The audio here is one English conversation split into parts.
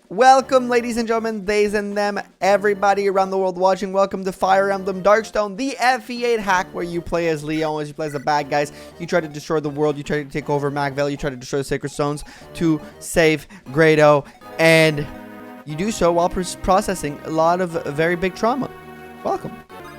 Welcome, ladies and gentlemen, theys and them, everybody around the world watching. Welcome to Fire Emblem Darkstone, the FE8 hack where you play as Leon, as you play as the bad guys. You try to destroy the world, you try to take over Magvel, you try to destroy the Sacred Stones to save Grado, and you do so while processing a lot of very big trauma. Welcome.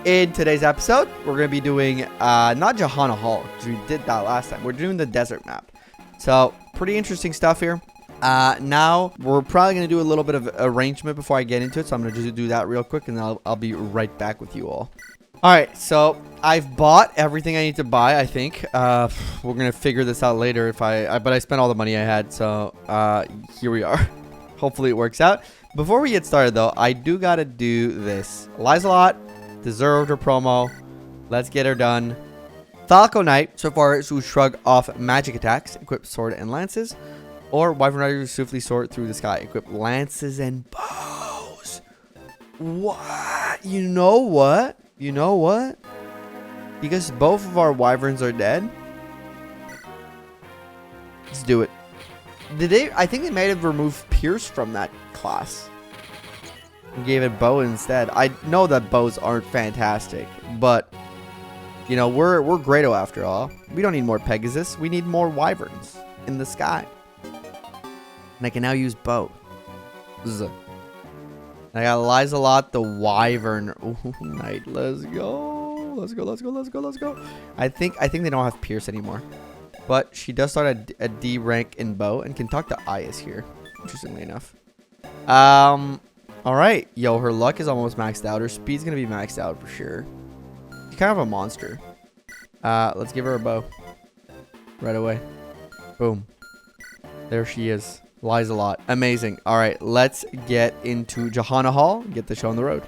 In today's episode, we're going to be doing, not Johanna Hall, because we did that last time. We're doing the desert map. So, pretty interesting stuff here. Now we're probably going to do a little bit of arrangement before I get into it. So I'm going to just do that real quick and then I'll be right back with you all. All right. So I've bought everything I need to buy. I think, we're going to figure this out later but I spent all the money I had. So, here we are. Hopefully it works out. Before we get started though, I do got to do this. Lizelot deserved her promo. Let's get her done. Falco Knight, so far, who shrug off magic attacks, equip sword and lances. Or Wyvern Rider swiftly soar through the sky. Equip lances and bows. What? You know what? You know what? Because both of our Wyverns are dead. Let's do it. Did they? I think they might have removed Pierce from that class. And gave it bow instead. I know that bows aren't fantastic. But, you know, we're Grado after all. We don't need more Pegasus. We need more Wyverns in the sky. And I can now use both. I got Lizelot the Wyvern. Ooh, Knight. Let's go. Let's go. Let's go. Let's go. Let's go. I think they don't have Pierce anymore. But she does start a D rank in bow and can talk to Aias here. Interestingly enough. Alright. Yo, her luck is almost maxed out. Her speed's gonna be maxed out for sure. She's kind of a monster. Let's give her a bow. Right away. Boom. There she is. Lizelot. Amazing. Alright, let's get into Johanna Hall and get the show on the road.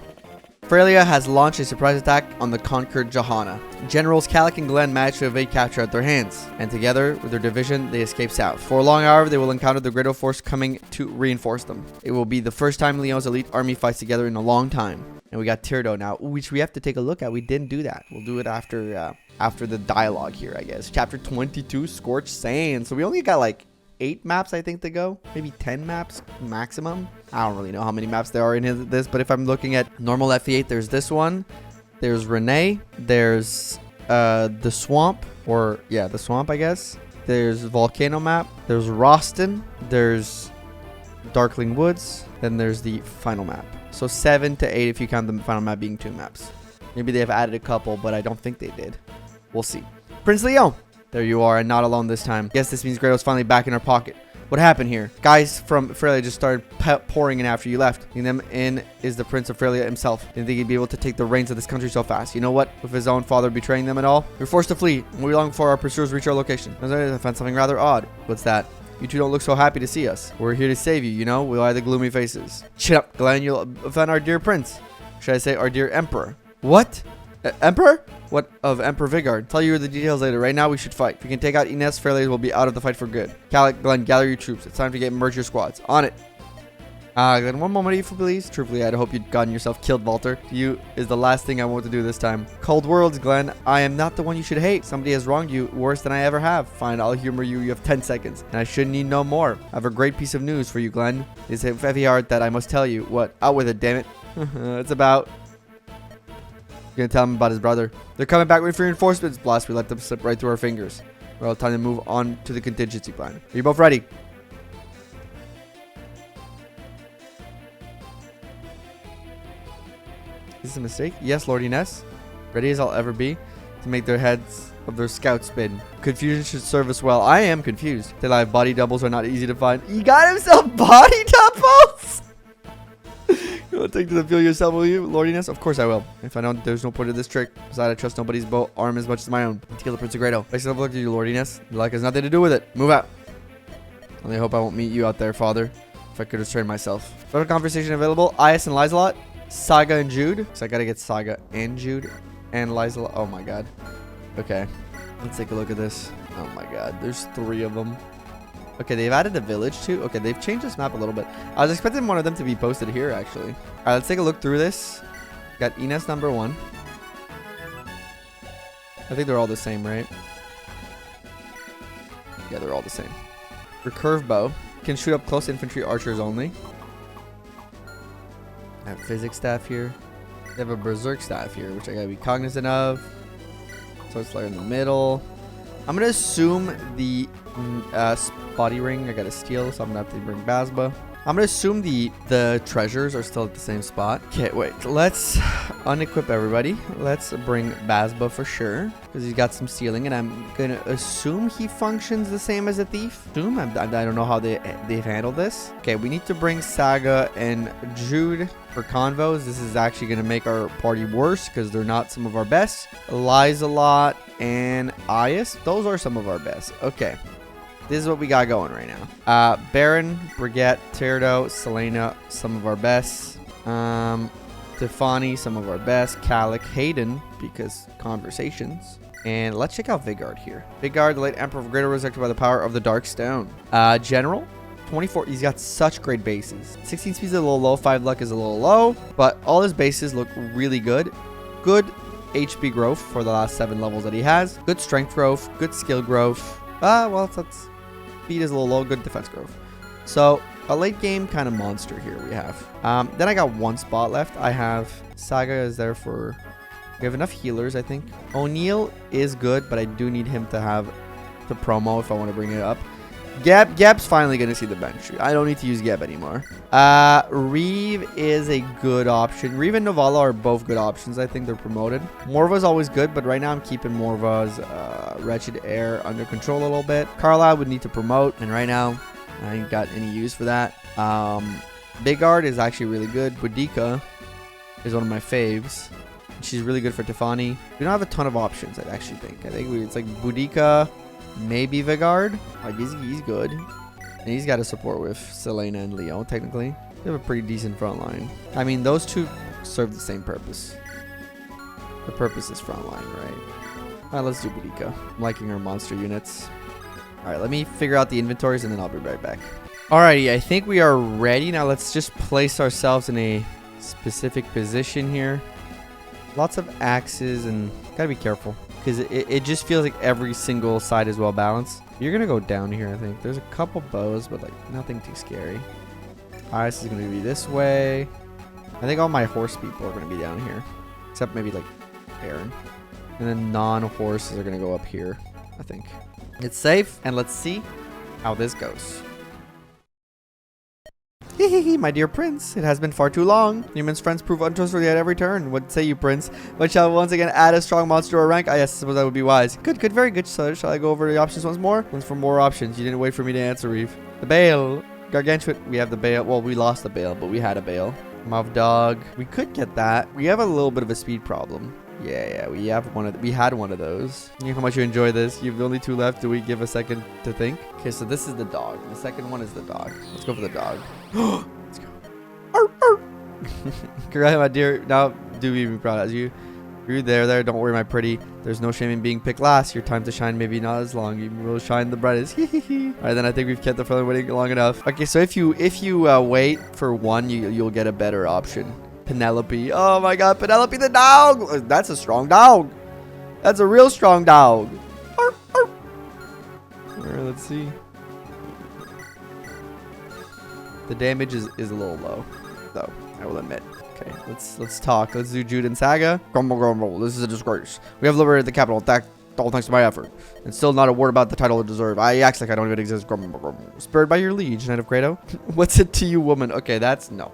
Freya has launched a surprise attack on the conquered Johanna. Generals Calic and Glenn managed to evade capture at their hands, and together with their division, they escape south. For long, however, they will encounter the Grado force coming to reinforce them. It will be the first time Leon's elite army fights together in a long time. And we got Tirdo now, which we have to take a look at. We didn't do that. We'll do it after the dialogue here, I guess. Chapter 22, Scorched Sand. So we only got like 8 maps, I think, to go. Maybe 10 maps maximum. I don't really know how many maps there are in this, but if I'm looking at normal FE8, there's this one. There's Renais. There's the swamp, or yeah, the swamp, I guess. There's volcano map. There's Roston. There's Darkling Woods. Then there's the final map. So 7 to 8 if you count the final map being 2 maps. Maybe they have added a couple, but I don't think they did. We'll see. Prince Leon. There you are, and not alone this time. Guess this means Grado's finally back in our pocket. What happened here? Guys from Freya just started pouring in after you left. Leading them in is the Prince of Freya himself. Didn't think he'd be able to take the reins of this country so fast. You know what? With his own father betraying them and all, we're forced to flee. And we long before our pursuers reach our location. I found something rather odd. What's that? You two don't look so happy to see us. We're here to save you, you know? We lie the gloomy faces. Shut up, Glenn. You'll offend our dear prince. Should I say our dear emperor? What? Emperor? What of Emperor Vigard? Tell you the details later. Right now, we should fight. If we can take out Ines, Fairlays will be out of the fight for good. Calic, Glenn, gather your troops. It's time to merge your squads. On it. Glenn, one moment, if you please. Truthfully, I'd hope you'd gotten yourself killed, Walter. You is the last thing I want to do this time. Cold worlds, Glenn. I am not the one you should hate. Somebody has wronged you worse than I ever have. Fine, I'll humor you. You have 10 seconds. And I shouldn't need no more. I have a great piece of news for you, Glenn. It's a heavy heart that I must tell you. What? Out with it, damn it. It's about... Gonna tell him about his brother. They're coming back with reinforcements. Blast, we let them slip right through our fingers. We're all time to move on to the contingency plan. Are you both ready? Is this a mistake? Yes, Lord Ines. Ready as I'll ever be to make their heads of their scouts spin. Confusion should serve us well. I am confused. They lie, body doubles are not easy to find. He got himself body doubles? You'll take to the field yourself, will you, Lordiness? Of course I will. If I don't, there's no point to this trick. Besides, I trust nobody's arm as much as my own. To kill the Prince of Grado. I still look at you, Lordiness. Your luck has nothing to do with it. Move out. Only hope I won't meet you out there, Father. If I could restrain myself. Further conversation available. Aias and Lizelot. Saga and Jude. So I gotta get Saga and Jude. And Lizelot. Oh my god. Okay. Let's take a look at this. Oh my god. There's 3 of them. Okay, they've added a village too. Okay, they've changed this map a little bit. I was expecting one of them to be posted here, actually. All right, let's take a look through this. Got Ines number 1. I think they're all the same, right? Yeah, they're all the same. Recurve bow. Can shoot up close infantry archers only. I have physics staff here. They have a berserk staff here, which I gotta be cognizant of. Sword Slayer in the middle. I'm gonna assume the spotty ring I gotta steal, so I'm gonna have to bring Basba. I'm gonna assume the treasures are still at the same spot. Okay, wait. Let's unequip everybody. Let's bring Basba for sure, because he's got some stealing, and I'm gonna assume he functions the same as a thief. I don't know how they've handled this. Okay, we need to bring Saga and Jude for convos. This is actually gonna make our party worse because they're not some of our best. Lies-a-Lot and Aias, those are some of our best. Okay. This is what we got going right now. Baron, Brigitte, Teardo, Selena, some of our best. Tiffany, some of our best. Calic, Hayden, because conversations. And let's check out Vigard here. Vigard, the late Emperor of Grado, resurrected by the power of the Dark Stone. General, 24. He's got such great bases. 16 speed is a little low. 5 luck is a little low. But all his bases look really good. Good HP growth for the last 7 levels that he has. Good strength growth. Good skill growth. Well, that's... Speed is a little low, good defense growth. So a late game kind of monster here we have. Then I got 1 spot left. I have Saga is there for... We have enough healers, I think. O'Neal is good, but I do need him to have the promo if I want to bring it up. Geb's finally going to see the bench. I don't need to use Geb anymore. Reeve is a good option. Reeve and Novala are both good options. I think they're promoted. Morva's always good, but right now I'm keeping Morva's Wretched Air under control a little bit. Carlisle would need to promote, and right now I ain't got any use for that. Bigard is actually really good. Boudica is one of my faves. She's really good for Tiffany. We don't have a ton of options, I actually think. I think it's like Boudica, maybe Vigard. Like he's good. And he's got to support with Selena and Leo, technically. They have a pretty decent front line. I mean, those two serve the same purpose. The purpose is front line, right? Alright, let's do Boudica. I'm liking her monster units. Alright, let me figure out the inventories and then I'll be right back. Alrighty, I think we are ready. Now let's just place ourselves in a specific position here. Lots of axes and gotta be careful because it just feels like every single side is well balanced. You're gonna go down here, I think. There's a couple bows, but like nothing too scary. Aias is gonna be this way. I think all my horse people are gonna be down here, except maybe like Baron. And then non-horses are gonna go up here, I think. It's safe, and let's see how this goes. My dear prince, it has been far too long. Newman's friends prove untrustworthy at every turn. What say you, prince? But shall we once again add a strong monster or rank? I suppose that would be wise. Good, very good. So shall I go over the options once more? Once for more options. You didn't wait for me to answer, Reeve. The Bale. Gargantuan. We have the Bale. Well, we lost the Bale, but we had a Bale. Mouth Dog. We could get that. We have a little bit of a speed problem. Yeah, we have one of we had one of those. You know how much you enjoy this. You have only 2 left. Do we give a second to think? Okay, so this is the dog. The second one is the dog. Let's go for the dog. Let's go. Arr, arr. Congrats, my dear. Now, do be proud as you. You're there. Don't worry, my pretty. There's no shame in being picked last. Your time to shine maybe not as long. You will shine the brightest. All right, then I think we've kept the feeling waiting long enough. Okay, so if you wait for one, you'll get a better option. Penelope. Oh my god, Penelope the dog. That's a strong dog. That's a real strong dog. Arr, arr. All right, let's see. The damage is a little low, though, I will admit. Okay, let's talk. Let's do Jude and Saga. Grumble. This is a disgrace. We have liberated the capital. All thanks to my effort. And still not a word about the title I deserve. I act like I don't even exist. Grumble. Spurred by your liege, Knight of Grado. What's it to you, woman? Okay, that's no.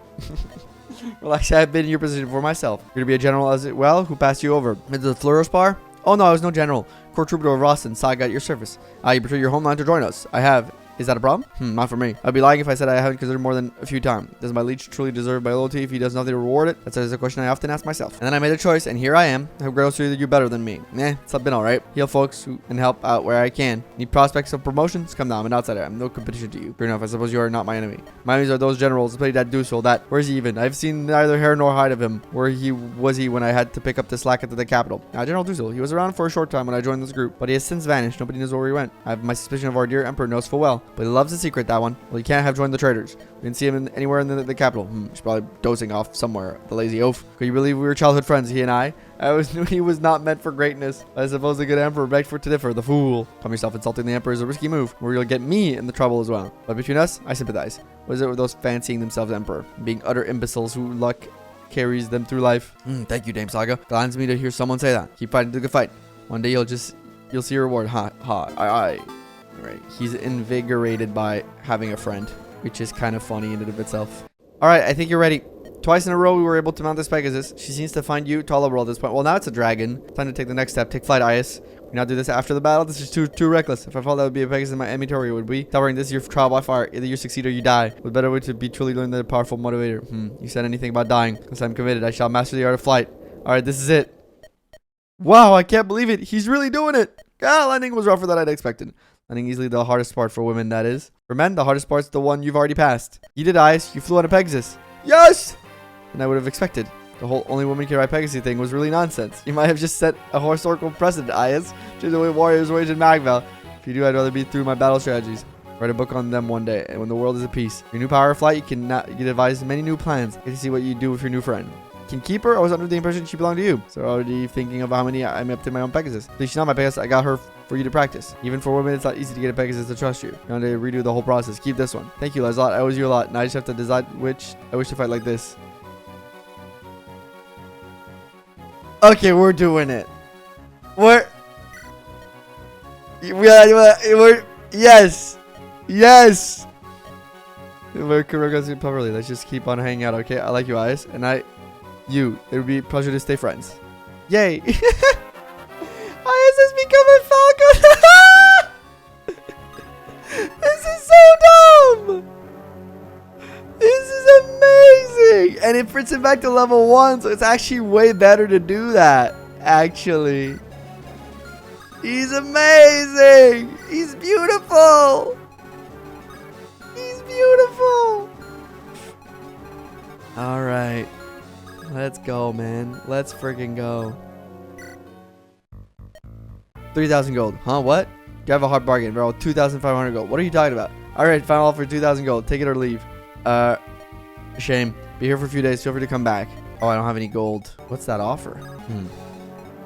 Relax, I have been in your position for myself. You're gonna be a general as well. Who passed you over? Into the Fluoros bar? Oh no, I was no general. Court troubadour of Ross and Saga at your service. You betrayed your homeland to join us. I have. Is that a problem? Not for me. I'd be lying if I said I haven't considered more than a few times. Does my liege truly deserve my loyalty if he does nothing to reward it? That's a question I often ask myself. And then I made a choice, and here I am. I hope Grado treated you better than me. It's been alright. Heal folks and help out where I can. Need prospects of promotions? Come down. I'm an outsider. I'm no competition to you. Fair enough. I suppose you are not my enemy. My enemies are those generals. Especially that Dusel. Where's he even? I've seen neither hair nor hide of him. Where was he when I had to pick up the slack at the capital? General Dusel. He was around for a short time when I joined this group, but he has since vanished. Nobody knows where he went. I have my suspicion of our dear emperor knows full well But he loves a secret, that one. Well, you can't have joined the traitors. We didn't see him anywhere in the capital. He's probably dozing off somewhere. The lazy oaf. Could you believe we were childhood friends, he and I? I always knew he was not meant for greatness. I suppose the good emperor begged for to differ. The fool. Calm yourself. Insulting the emperor is a risky move, where you'll get me in the trouble as well. But between us, I sympathize. What is it with those fancying themselves emperor? Being utter imbeciles who luck carries them through life. Thank you, Dame Saga. Gladens me to hear someone say that. Keep fighting the good fight. One day you'll see your reward. Ha, ha, aye. Alright, he's invigorated by having a friend, which is kind of funny in and of itself. Alright, I think you're ready. Twice in a row we were able to mount this Pegasus. She seems to find you tolerable at this point. Well, now it's a dragon. Time to take the next step. Take flight, Aias. We now do this after the battle. This is too reckless. If I fall, that would be a Pegasus in my inventory, would we? Towering, this is your trial by fire. Either you succeed or you die. With better way to be truly learn the powerful motivator. You said anything about dying. Because I'm committed. I shall master the art of flight. Alright, this is it. Wow, I can't believe it. He's really doing it. Landing was rougher than I'd expected. Landing easily the hardest part for women, that is. For men, the hardest part's the one you've already passed. You did, Aias. You flew on a Pegasus. Yes! And I would have expected. The whole only woman can ride Pegasus thing was really nonsense. You might have just set a historical precedent, Aias. Change the way warriors wage in Magvel. If you do, I'd rather be through my battle strategies. Write a book on them one day, and when the world is at peace. Your new power of flight, you can devise many new plans. Get to see what you do with your new friend. Can keep her? I was under the impression she belonged to you. So already thinking of how many I'm up to my own Pegasus. Please, she's not my Pegasus. I got her for you to practice. Even for women, it's not easy to get a Pegasus to trust you. You're going to redo the whole process. Keep this one. Thank you, Lazlot. I owe you a lot. Now I just have to decide which I wish to fight like this. Okay, we're doing it. We're yes. Yes. We're progressing properly. Let's just keep on hanging out, okay? I like you, Aias, and you. It would be a pleasure to stay friends. Yay. Aias has become a falcon. This is so dumb. This is amazing. And it puts him back to level 1, so it's actually way better to do that, actually. He's amazing. He's beautiful. He's beautiful. All right. Let's go, man. Let's freaking go. 3,000 gold. Huh? What? You have a hard bargain, bro. 2,500 gold. What are you talking about? All right, final offer 2,000 gold. Take it or leave. Shame. Be here for a few days. Feel free to come back. Oh, I don't have any gold. What's that offer?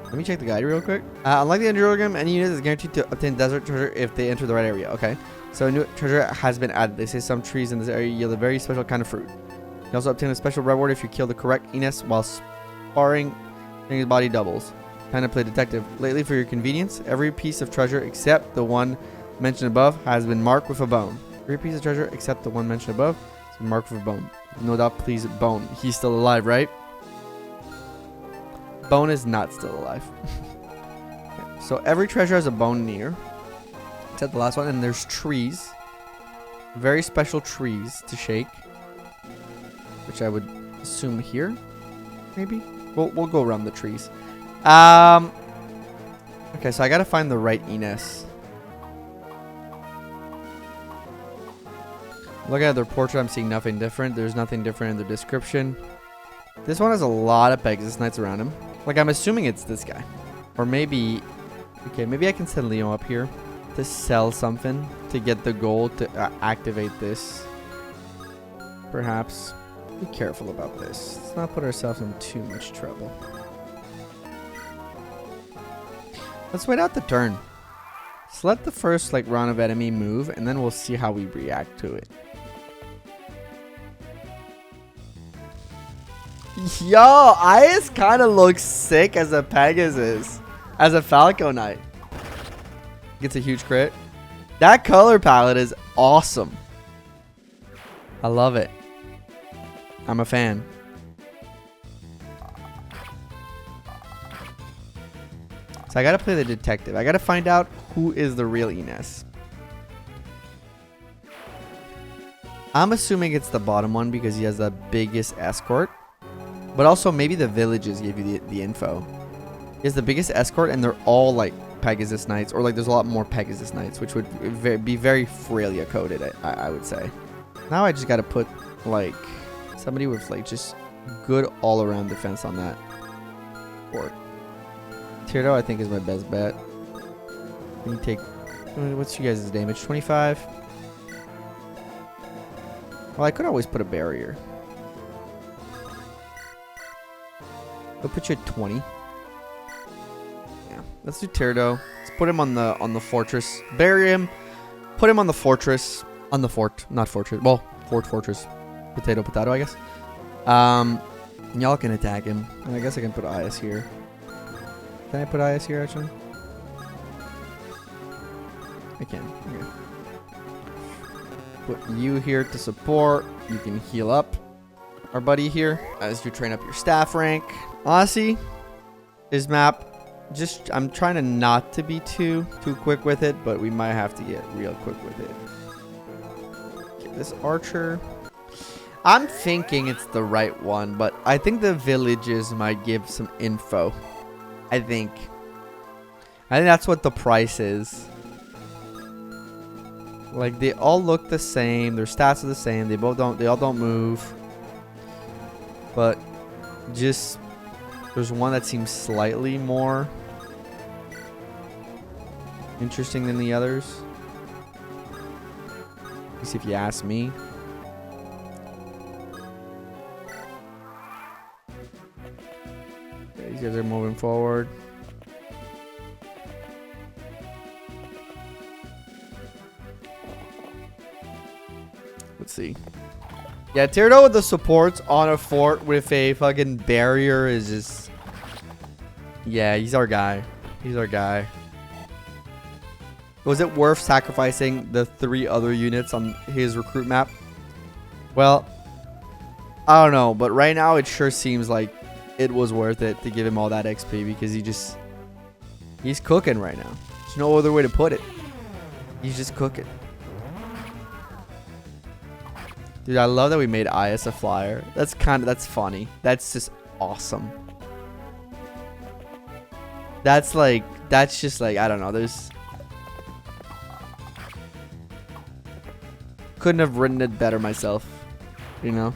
Let me check the guide real quick. Unlike the Androgram, any unit is guaranteed to obtain desert treasure if they enter the right area. Okay. So a new treasure has been added. They say some trees in this area yield a very special kind of fruit. You can also obtain a special reward if you kill the correct Ines while sparring, and his body doubles. Time to play detective. Lately, for your convenience, every piece of treasure except the one mentioned above has been marked with a bone. Every piece of treasure except the one mentioned above has been marked with a bone. No doubt, please, Bone. He's still alive, right? Bone is not still alive. Okay, so every treasure has a bone near. Except the last one. And there's trees. Very special trees to shake. Which I would assume here. Maybe? We'll go around the trees. Okay, so I gotta find the right Ines. Looking at their portrait, I'm seeing nothing different. There's nothing different in the description. This one has a lot of Pegasus Knights around him. Like, I'm assuming it's this guy. Or maybe... Okay, maybe I can send Leo up here to sell something to get the gold to activate this. Perhaps. Be careful about this. Let's not put ourselves in too much trouble. Let's wait out the turn. Let's let the first round of enemy move, and then we'll see how we react to it. Yo, Aias kind of looks sick as a Pegasus. As a Falco Knight. Gets a huge crit. That color palette is awesome. I love it. I'm a fan. So I gotta play the detective. I gotta find out who is the real Ines. I'm assuming it's the bottom one because he has the biggest escort. But also maybe the villages give you the info. He has the biggest escort and they're all Pegasus Knights. Or there's a lot more Pegasus Knights, which would be very Freya coded, I would say. Now I just gotta put somebody with just good all around defense on that fort. Tierdo, I think, is my best bet. Let me take... What's you guys' damage? 25? Well, I could always put a barrier. I'll put you at 20. Yeah, let's do Teardo. Let's put him on the fortress. Bury him. Put him on the fortress. On the fort, not fortress. Well, fortress. Potato, I guess. Y'all can attack him. And I guess I can put Aias here. Can I put Aias here actually? I can. Okay. Put you here to support. You can heal up our buddy here as you train up your staff rank. Honestly, this map, I'm trying to not to be too quick with it, but we might have to get real quick with it. Okay, this archer, I'm thinking it's the right one, but I think the villages might give some info. I think that's what the price is. Like, they all look the same. Their stats are the same. They all don't move. But just there's one that seems slightly more interesting than the others. At least if you ask me. Okay, these guys are moving forward. Let's see. Yeah, Teardo with the supports on a fort with a fucking barrier is just... Yeah, he's our guy. He's our guy. Was it worth sacrificing the 3 other units on his recruit map? Well, I don't know. But right now, it sure seems like it was worth it to give him all that XP because he's cooking right now. There's no other way to put it. He's just cooking. Dude, I love that we made Aias a flyer. That's funny. That's just awesome. That's just like, I don't know. Couldn't have written it better myself, you know?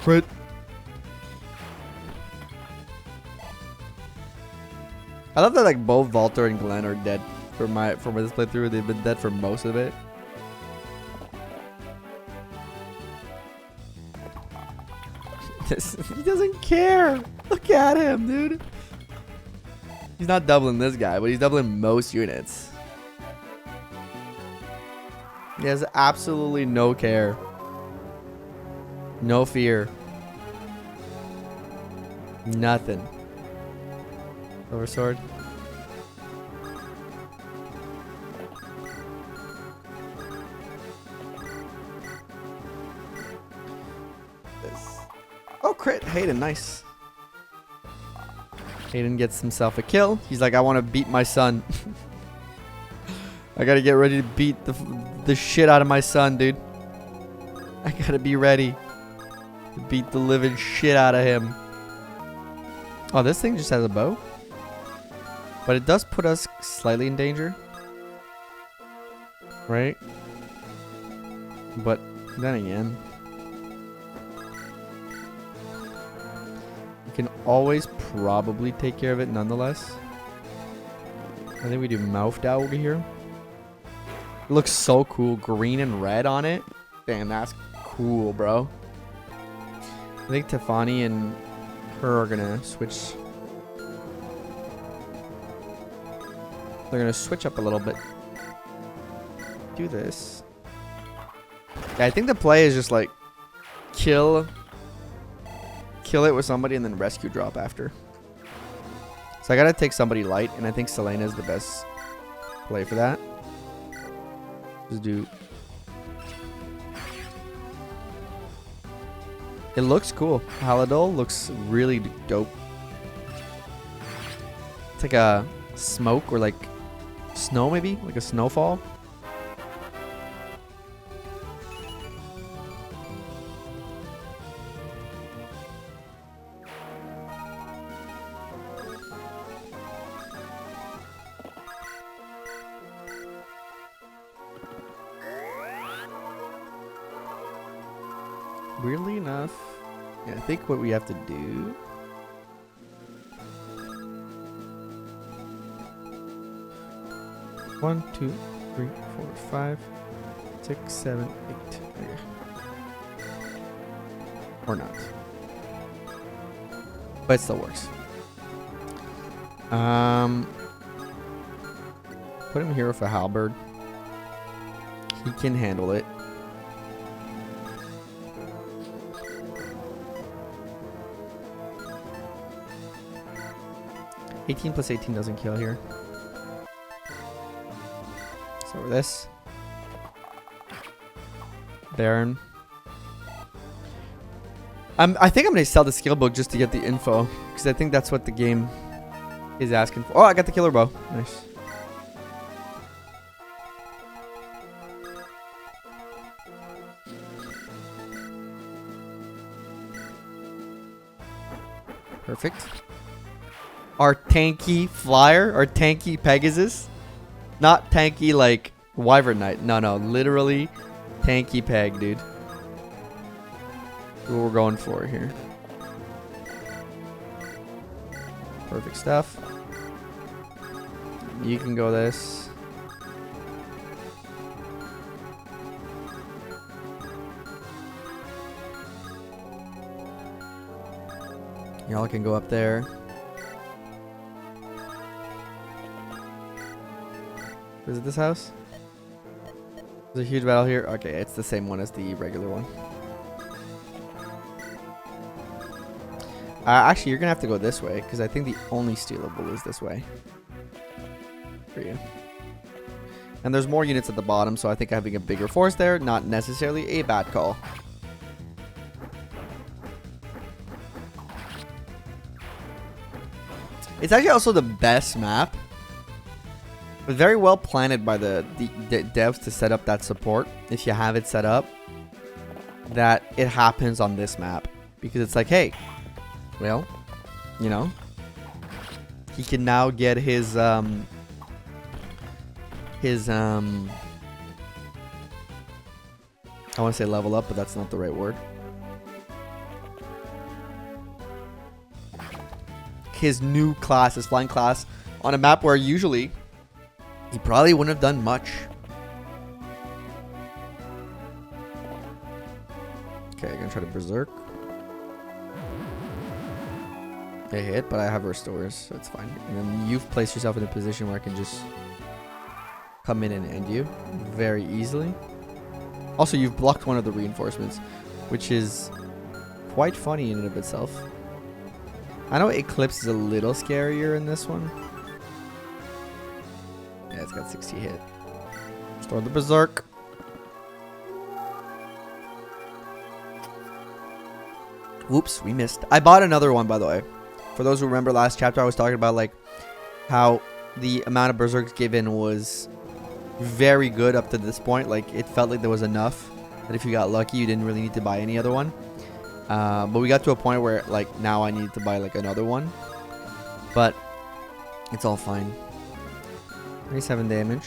Right. I love that like both Valter and Glenn are dead for this playthrough. They've been dead for most of it. He doesn't care. Look at him, dude. He's not doubling this guy, but he's doubling most units. He has absolutely no care. No fear. Nothing. Oversword. Oh, crit. Hayden, nice. Hayden gets himself a kill. He's like, I want to beat my son. I got to get ready to beat the shit out of my son, dude. I got to be ready to beat the living shit out of him. Oh, this thing just has a bow. But it does put us slightly in danger. Right? But then again, we can always probably take care of it nonetheless. I think we do mouthed out over here. It looks so cool. Green and red on it. Damn, that's cool, bro. I think Tiffany and her are gonna switch. They're gonna switch up a little bit. Do this. Yeah, I think the play is just like kill it with somebody and then rescue drop after. So I gotta take somebody light, and I think Selena is the best play for that. Just do. It looks cool. Halidol looks really dope. It's like a smoke or like snow, maybe like a snowfall. weirdly enough, yeah, I think what we have to do. One, two, 3, 4, 5, 6, 7, 8. Okay. Or not. But it still works. Put him here with a halberd. He can handle it. +18 +18 doesn't kill here. So this. Baron. I think I'm gonna sell the skill book just to get the info, because I think that's what the game is asking for. Oh, I got the killer bow. Nice. Perfect. Our tanky flyer, our tanky Pegasus. Not tanky like Wyvern Knight. No, literally tanky peg, dude. What we're going for here. Perfect stuff. You can go this. Y'all can go up there. Is it this house? There's a huge battle here. Okay, it's the same one as the regular one. Actually, you're gonna have to go this way, because I think the only stealable is this way for you. And there's more units at the bottom, so I think having a bigger force there, not necessarily a bad call. It's actually also the best map. But very well planted by the devs to set up that support. If you have it set up, that it happens on this map. Because it's like, hey, well, you know, he can now get his I want to say level up, but that's not the right word. His new class, his flying class, on a map where usually he probably wouldn't have done much. Okay, I'm gonna try to berserk. They hit, but I have restores, so it's fine. And then you've placed yourself in a position where I can just come in and end you very easily. Also, you've blocked one of the reinforcements, which is quite funny in and of itself. I know Eclipse is a little scarier in this one. Yeah, it's got 60 hit. Restore the berserk. Whoops, we missed. I bought another one, by the way. For those who remember last chapter, I was talking about like how the amount of berserks given was very good up to this point. Like it felt like there was enough that if you got lucky, you didn't really need to buy any other one. But we got to a point where like now I need to buy like another one. But it's all fine. 27 damage.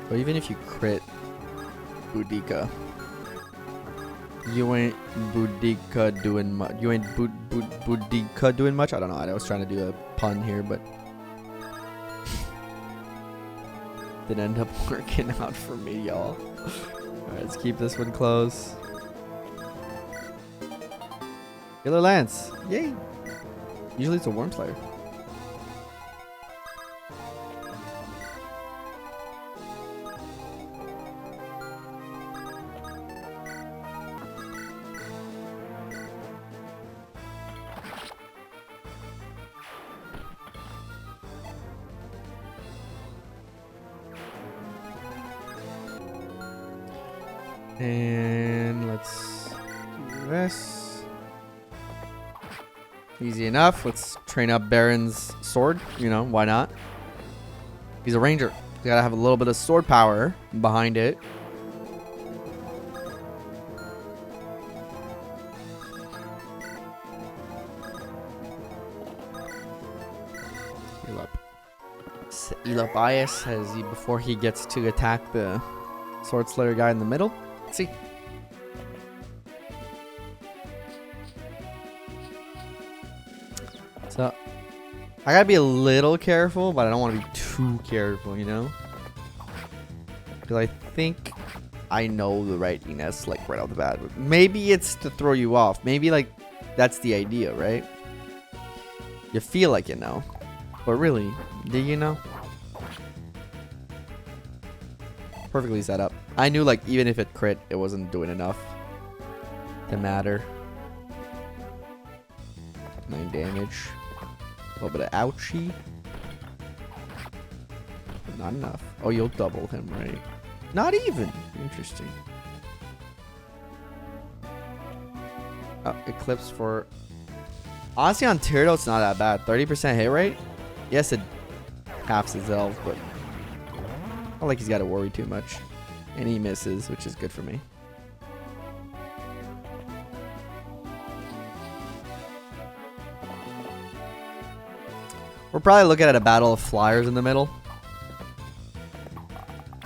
So even if you crit Boudica, you ain't Boudica doing much. You ain't Boudica doing much. I don't know. I was trying to do a pun here, but didn't end up working out for me, y'all. Alright, let's keep this one close. Killer Lance. Yay. Usually it's a Worm Slayer. And let's do this. Easy enough. Let's train up Baron's sword. You know, why not? He's a ranger. He's gotta have a little bit of sword power behind it. Heal up. Heal up Aias as he, before he gets to attack the Sword Slayer guy in the middle. Let's see. So I gotta be a little careful, but I don't want to be too careful, you know? Because I think I know the right Ines, like, right off the bat. Maybe it's to throw you off. Maybe, like, that's the idea, right? You feel like you know. But really, do you know? Perfectly set up. I knew, like, even if it crit, it wasn't doing enough to matter. 9 damage. A little bit of ouchie. But not enough. Oh, you'll double him, right? Not even. Interesting. Oh, Eclipse for... Honestly, on Tyrados, it's not that bad. 30% hit rate? Yes, it halves his health, but... not like he's got to worry too much. And he misses, which is good for me. We're probably looking at a battle of flyers in the middle.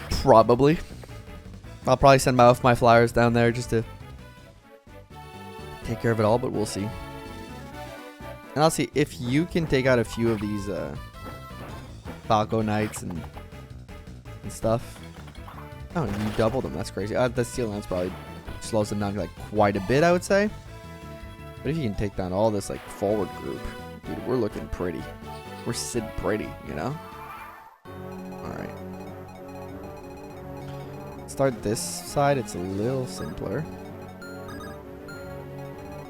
Probably. I'll probably send both my flyers down there just to take care of it all, but we'll see. And I'll see if you can take out a few of these Falco Knights and stuff. Oh, you doubled them. That's crazy. The Steel Lance probably slows them down like quite a bit, I would say. But if you can take down all this like forward group, dude, we're looking pretty. We're sitting pretty, you know? Alright. Start this side. It's a little simpler.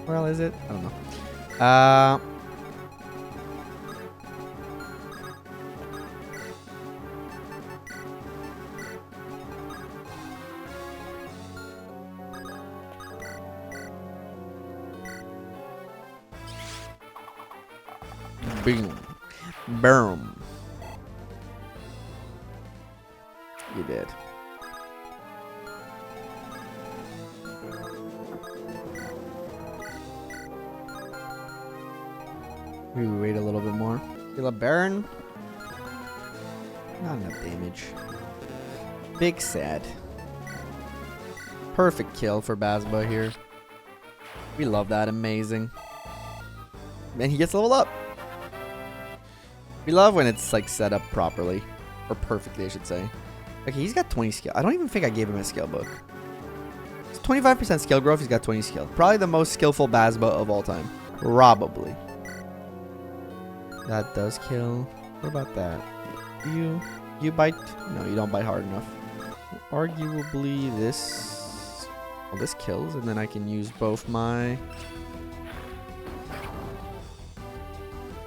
Well, is it? I don't know. Boom. Boom. You did. We wait a little bit more. Kill a Baron. Not enough damage. Big sad. Perfect kill for Bazba here. We love that. Amazing. And he gets leveled up. We love when it's like set up properly. Or perfectly, I should say. Okay, he's got 20 skill. I don't even think I gave him a skill book. It's 25% skill growth. He's got 20 skill. Probably the most skillful Bazba of all time. Probably. That does kill. What about that? You bite? No, you don't bite hard enough. Arguably this... well, this kills, and then I can use both my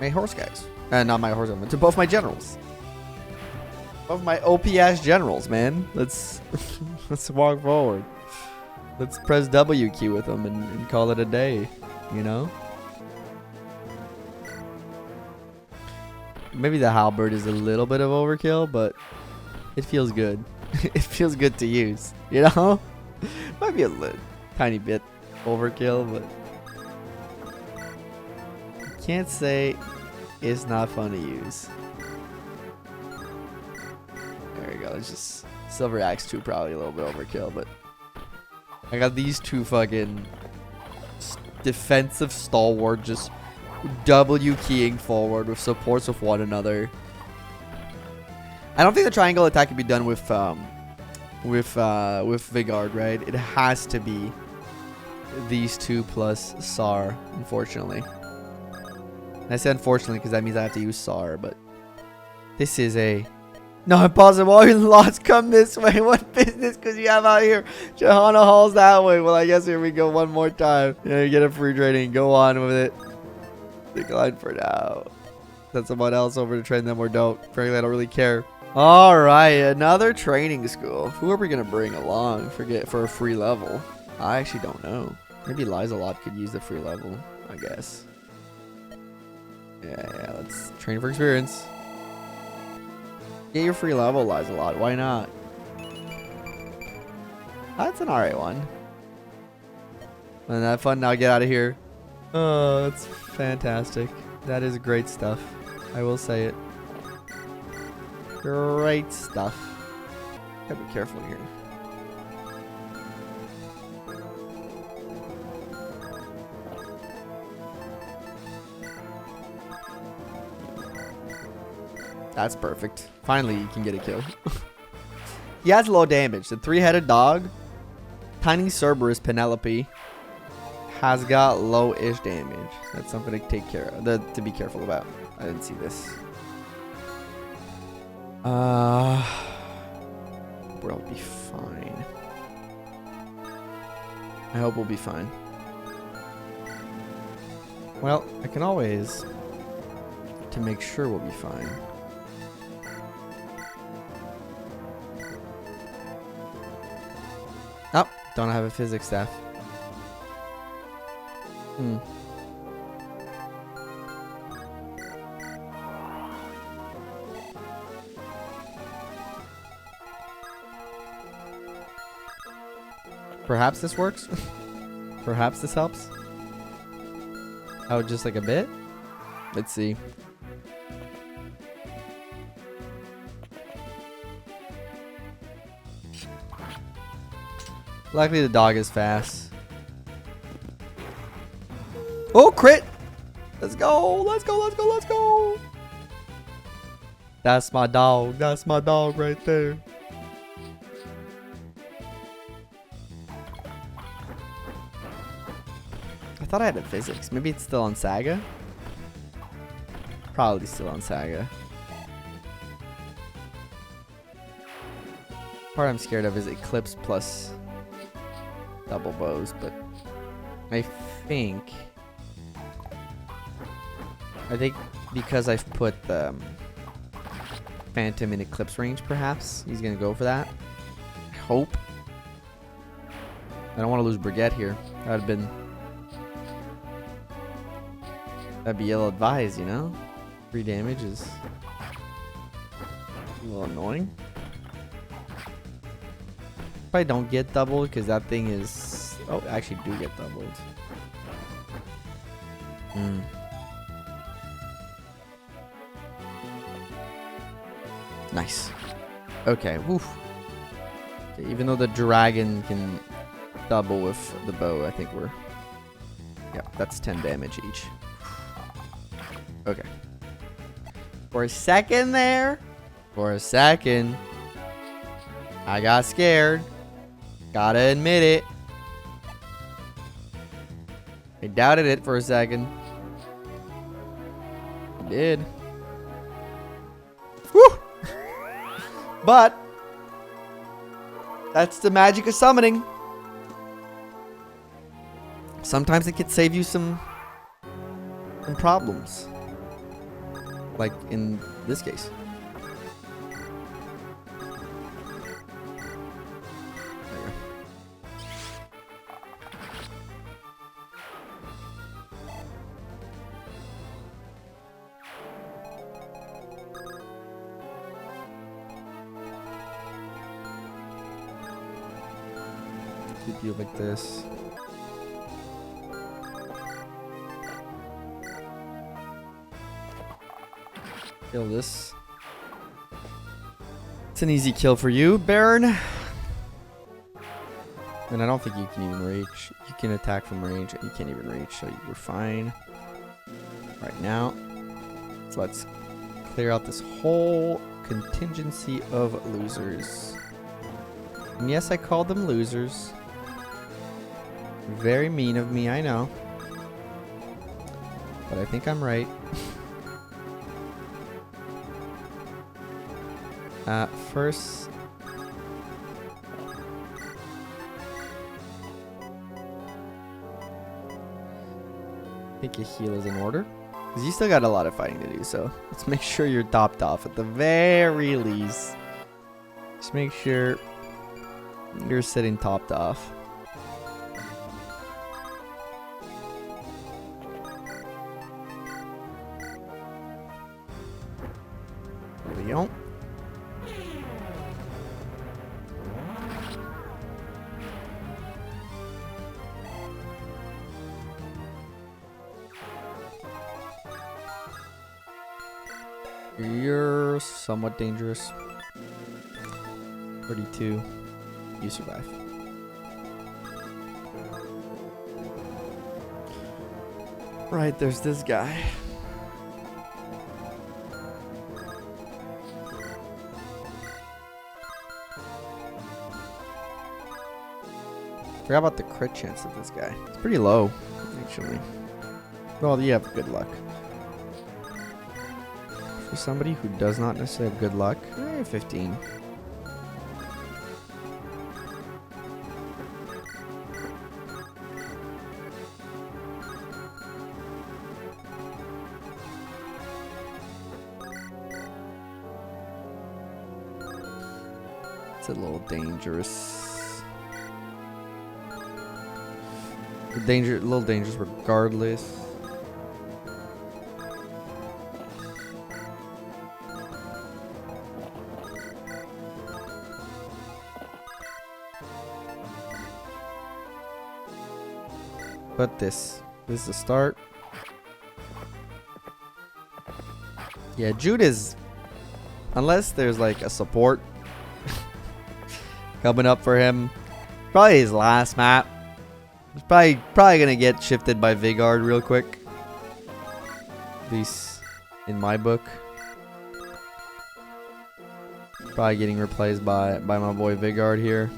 horse guys. Not my horse guys, to both my generals. Both my OP-ass generals, man. Let's walk forward. Let's press W key with them and call it a day, you know? Maybe the halberd is a little bit of overkill, but it feels good. It feels good to use, you know? Might be a tiny bit overkill, but can't say it's not fun to use. There we go. It's just Silver Axe 2 probably a little bit overkill, but I got these two fucking defensive stalwart just W keying forward with supports with one another. I don't think the triangle attack can be done with Vigard, right? It has to be these two plus Sar, unfortunately. And I say unfortunately because that means I have to use Sar, but this is a no impossible. All your lots come this way. What business could you have out here? Johanna Hall's that way. Well, I guess here we go one more time. Yeah, you get a free training. Go on with it. Decline for now. Send someone else over to train them or don't. Frankly, I don't really care. All right, another training school. Who are we gonna bring along? For a free level. I actually don't know. Maybe Liza-Lot could use the free level, I guess. Yeah, let's train for experience. Get your free level, Liza-Lot. Why not? That's an alright one. And that fun. Now get out of here. Oh, that's fantastic. That is great stuff. I will say it. Great stuff. Gotta be careful here. That's perfect. Finally, you can get a kill. He has low damage. The three-headed dog, tiny Cerberus Penelope, has got low-ish damage. That's something to take care of. To be careful about. I didn't see this. We'll be fine. I hope we'll be fine. Well, I can always, to make sure we'll be fine. Oh, don't have a physics staff. Perhaps this works. Perhaps this helps. Oh, just like a bit? Let's see. Luckily the dog is fast. Oh, crit! Let's go! Let's go! Let's go! Let's go! That's my dog. That's my dog right there. I thought I had a physics. Maybe it's still on Saga? Probably still on Saga. Part I'm scared of is Eclipse plus double bows, but I think because I've put the Phantom in Eclipse range, perhaps he's gonna go for that. I hope. I don't want to lose Brigette here. That'd be ill advised, you know? 3 damage is a little annoying. Probably don't get doubled because that thing is... Oh, I actually do get doubled. Nice. Okay, woof. Okay, even though the dragon can double with the bow, I think we're... Yeah, that's 10 damage each. Okay. For a second there, I got scared. Gotta admit it. I doubted it for a second. I did. Woo! But that's the magic of summoning. Sometimes it can save you some problems. Like in this case. There you go. Keep you like this. Kill this. It's an easy kill for you, Baron. And I don't think you can even reach. You can attack from range, and you can't even reach, so you're fine. Right now, so let's clear out this whole contingency of losers. And yes, I called them losers. Very mean of me, I know. But I think I'm right. First, I think a heal is in order. Because you still got a lot of fighting to do, so let's make sure you're topped off at the very least. Just make sure you're sitting topped off. There we go. You're somewhat dangerous. 32. You survive. Right, there's this guy. Forgot about the crit chance of this guy. It's pretty low, actually. Well, you have good luck. For somebody who does not necessarily have good luck, 15. It's a little dangerous. A little dangerous regardless. But this is the start. Yeah, Jude is, unless there's like a support coming up for him, probably his last map. He's probably gonna get shifted by Vigard real quick. At least in my book. Probably getting replaced by my boy Vigard here.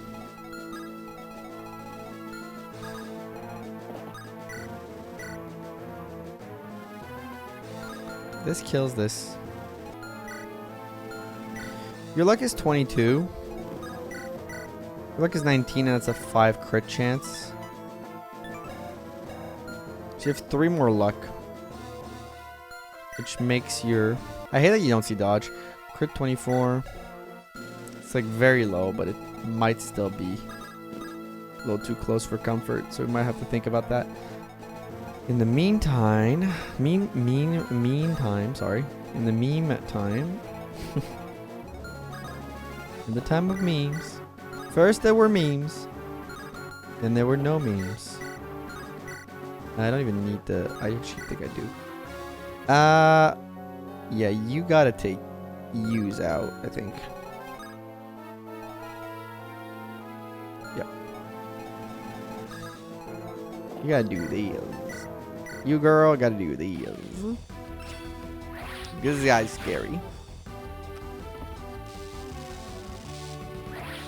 This kills this. Your luck is 22. Your luck is 19 and it's a 5 crit chance. So you have 3 more luck. Which makes your... I hate that you don't see dodge. Crit 24. It's like very low, but it might still be a little too close for comfort. So we might have to think about that. In the meantime, in the meantime, in the time of memes, first there were memes, then there were no memes. I don't even need the, I actually think I do. Yeah, you gotta take use out, I think. Yep. You gotta do these. You girl gotta do these. This guy's scary.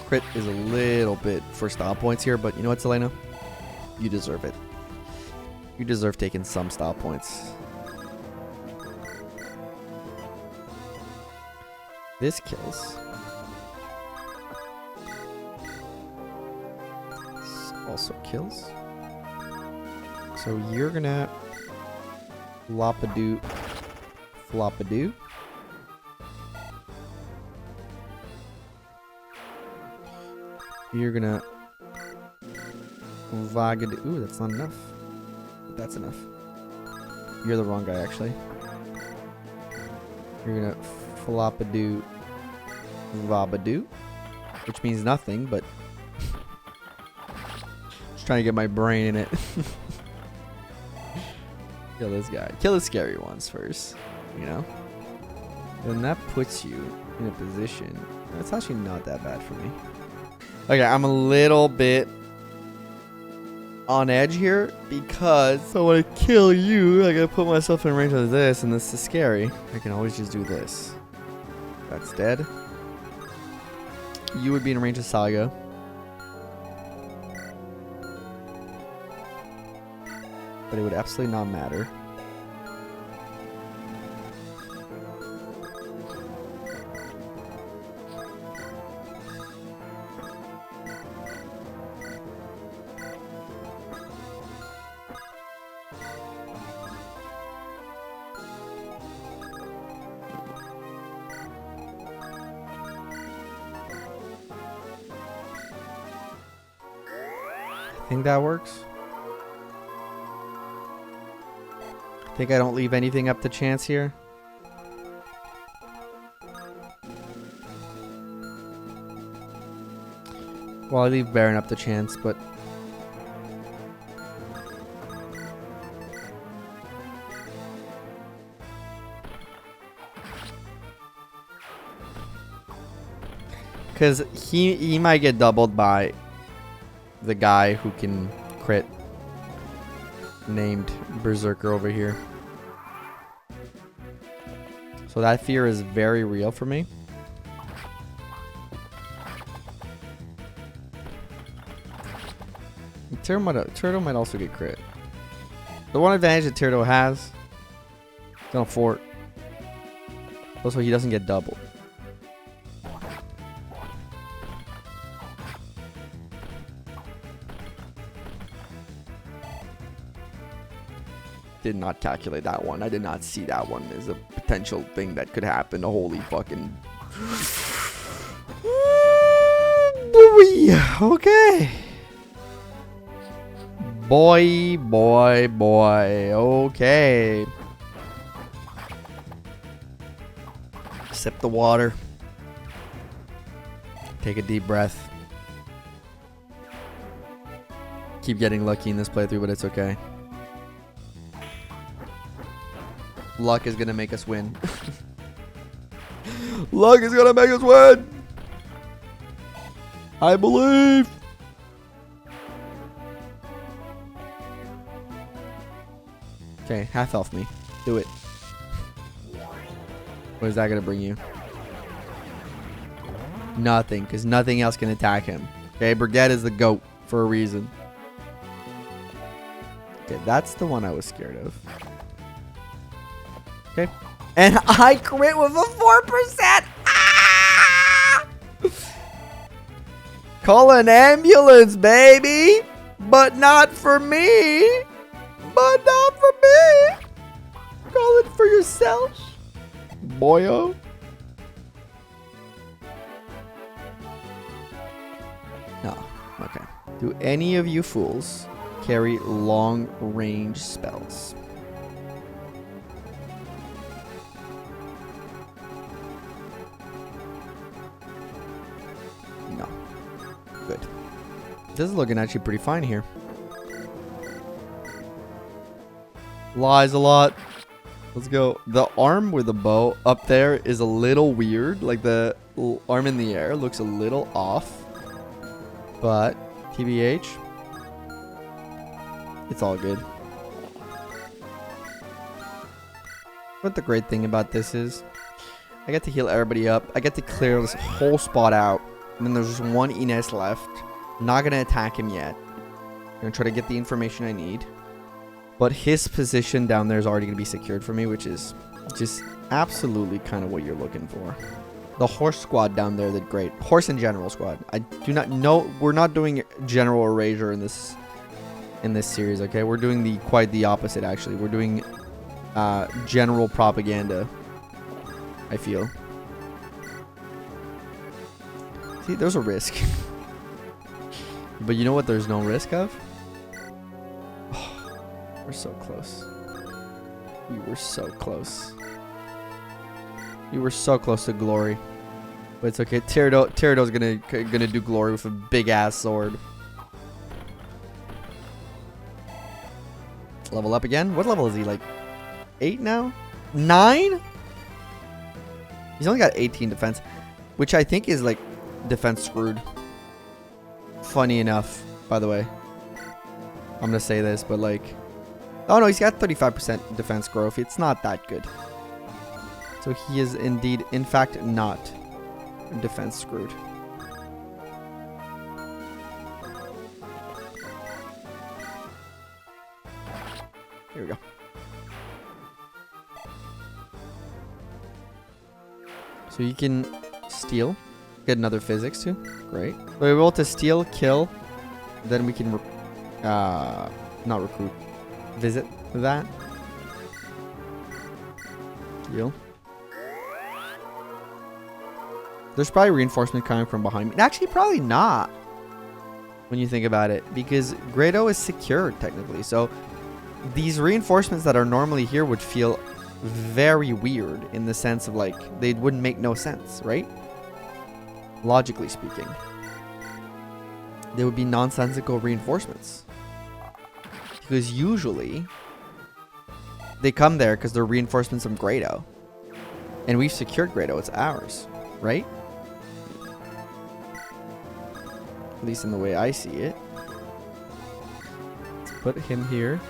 Crit is a little bit for stop points here, but you know what, Selena? You deserve it. You deserve taking some stop points. This kills. This also kills. So you're gonna flop-a-doo, flop-a-doo. You're gonna vagadoo. Ooh, that's not enough. That's enough. You're the wrong guy, actually. You're gonna flop-a-doo, vabadoo, which means nothing, but just trying to get my brain in it. Kill this guy. Kill the scary ones first, you know? Then that puts you in a position. It's actually not that bad for me. Okay, I'm a little bit on edge here because if I want to kill you, I gotta put myself in range of this, and this is scary. I can always just do this. That's dead. You would be in range of Saga. But it would absolutely not matter. I think that works. Think I don't leave anything up to chance here? Well, I leave Baron up to chance, but... Because he might get doubled by the guy who can crit. Named Berserker over here. So that fear is very real for me. Turtle might also get crit. The one advantage that Turtle has, it's on a fort. Also, he doesn't get doubled. Did not calculate that one. I did not see that one as a potential thing that could happen. Holy fucking... Okay. Boy. Okay. Sip the water. Take a deep breath. Keep getting lucky in this playthrough, but it's okay. Luck is gonna make us win. Luck is gonna make us win. I believe. Okay, half elf me. Do it. What is that gonna bring you? Nothing, because nothing else can attack him. Okay, Brigette is the GOAT for a reason. Okay, that's the one I was scared of. Okay. And I crit with a 4%! Ah! Call an ambulance, baby! But not for me! But not for me! Call it for yourself, boyo. No. Okay. Do any of you fools carry long-range spells? No. Good. This is looking actually pretty fine here. Lies a lot. Let's go. The arm with the bow up there is a little weird. Like the arm in the air looks a little off. But TBH, it's all good. What the great thing about this is I get to heal everybody up. I get to clear this whole spot out. And then there's just one Ines left. I'm not going to attack him yet. I'm going to try to get the information I need. But his position down there is already going to be secured for me, which is just absolutely kind of what you're looking for. The horse squad down there did great. Horse and general squad. I do not know. We're not doing general erasure in this series, okay? We're doing quite the opposite, actually. We're doing general propaganda, I feel. See, there's a risk. But you know what there's no risk of? Oh, we're so close. We were so close. You were so close to glory. But it's okay. Tyrado's gonna do glory with a big ass sword. Level up again? What level is he? Like 8 now? 9? He's only got 18 defense, which I think is like defense screwed. Funny enough, by the way. I'm gonna say this, but like, oh no, he's got 35% defense growth. It's not that good. So he is indeed, in fact, not defense screwed. Here we go. So you can steal. Get another physics too. Great. We're able to steal, kill. Then we can, not recruit. Visit that. Heal. There's probably reinforcement coming from behind me. Actually, probably not. When you think about it. Because Grado is secured, technically. So, these reinforcements that are normally here would feel very weird. In the sense of, like, they wouldn't make no sense, right? Logically speaking. There would be nonsensical reinforcements. Because usually, they come there because they're reinforcements from Grado. And we've secured Grado. It's ours. Right? At least in the way I see it. Let's put him here.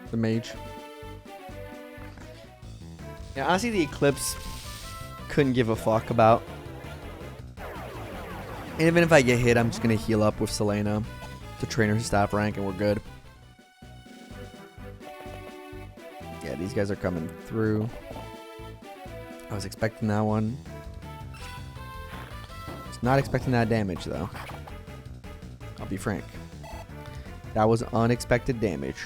The mage. Yeah, honestly, the Eclipse couldn't give a fuck about. And even if I get hit, I'm just going to heal up with Selena to train her staff rank, and we're good. Yeah, these guys are coming through. I was expecting that one. Was not expecting that damage, though. I'll be frank. That was unexpected damage.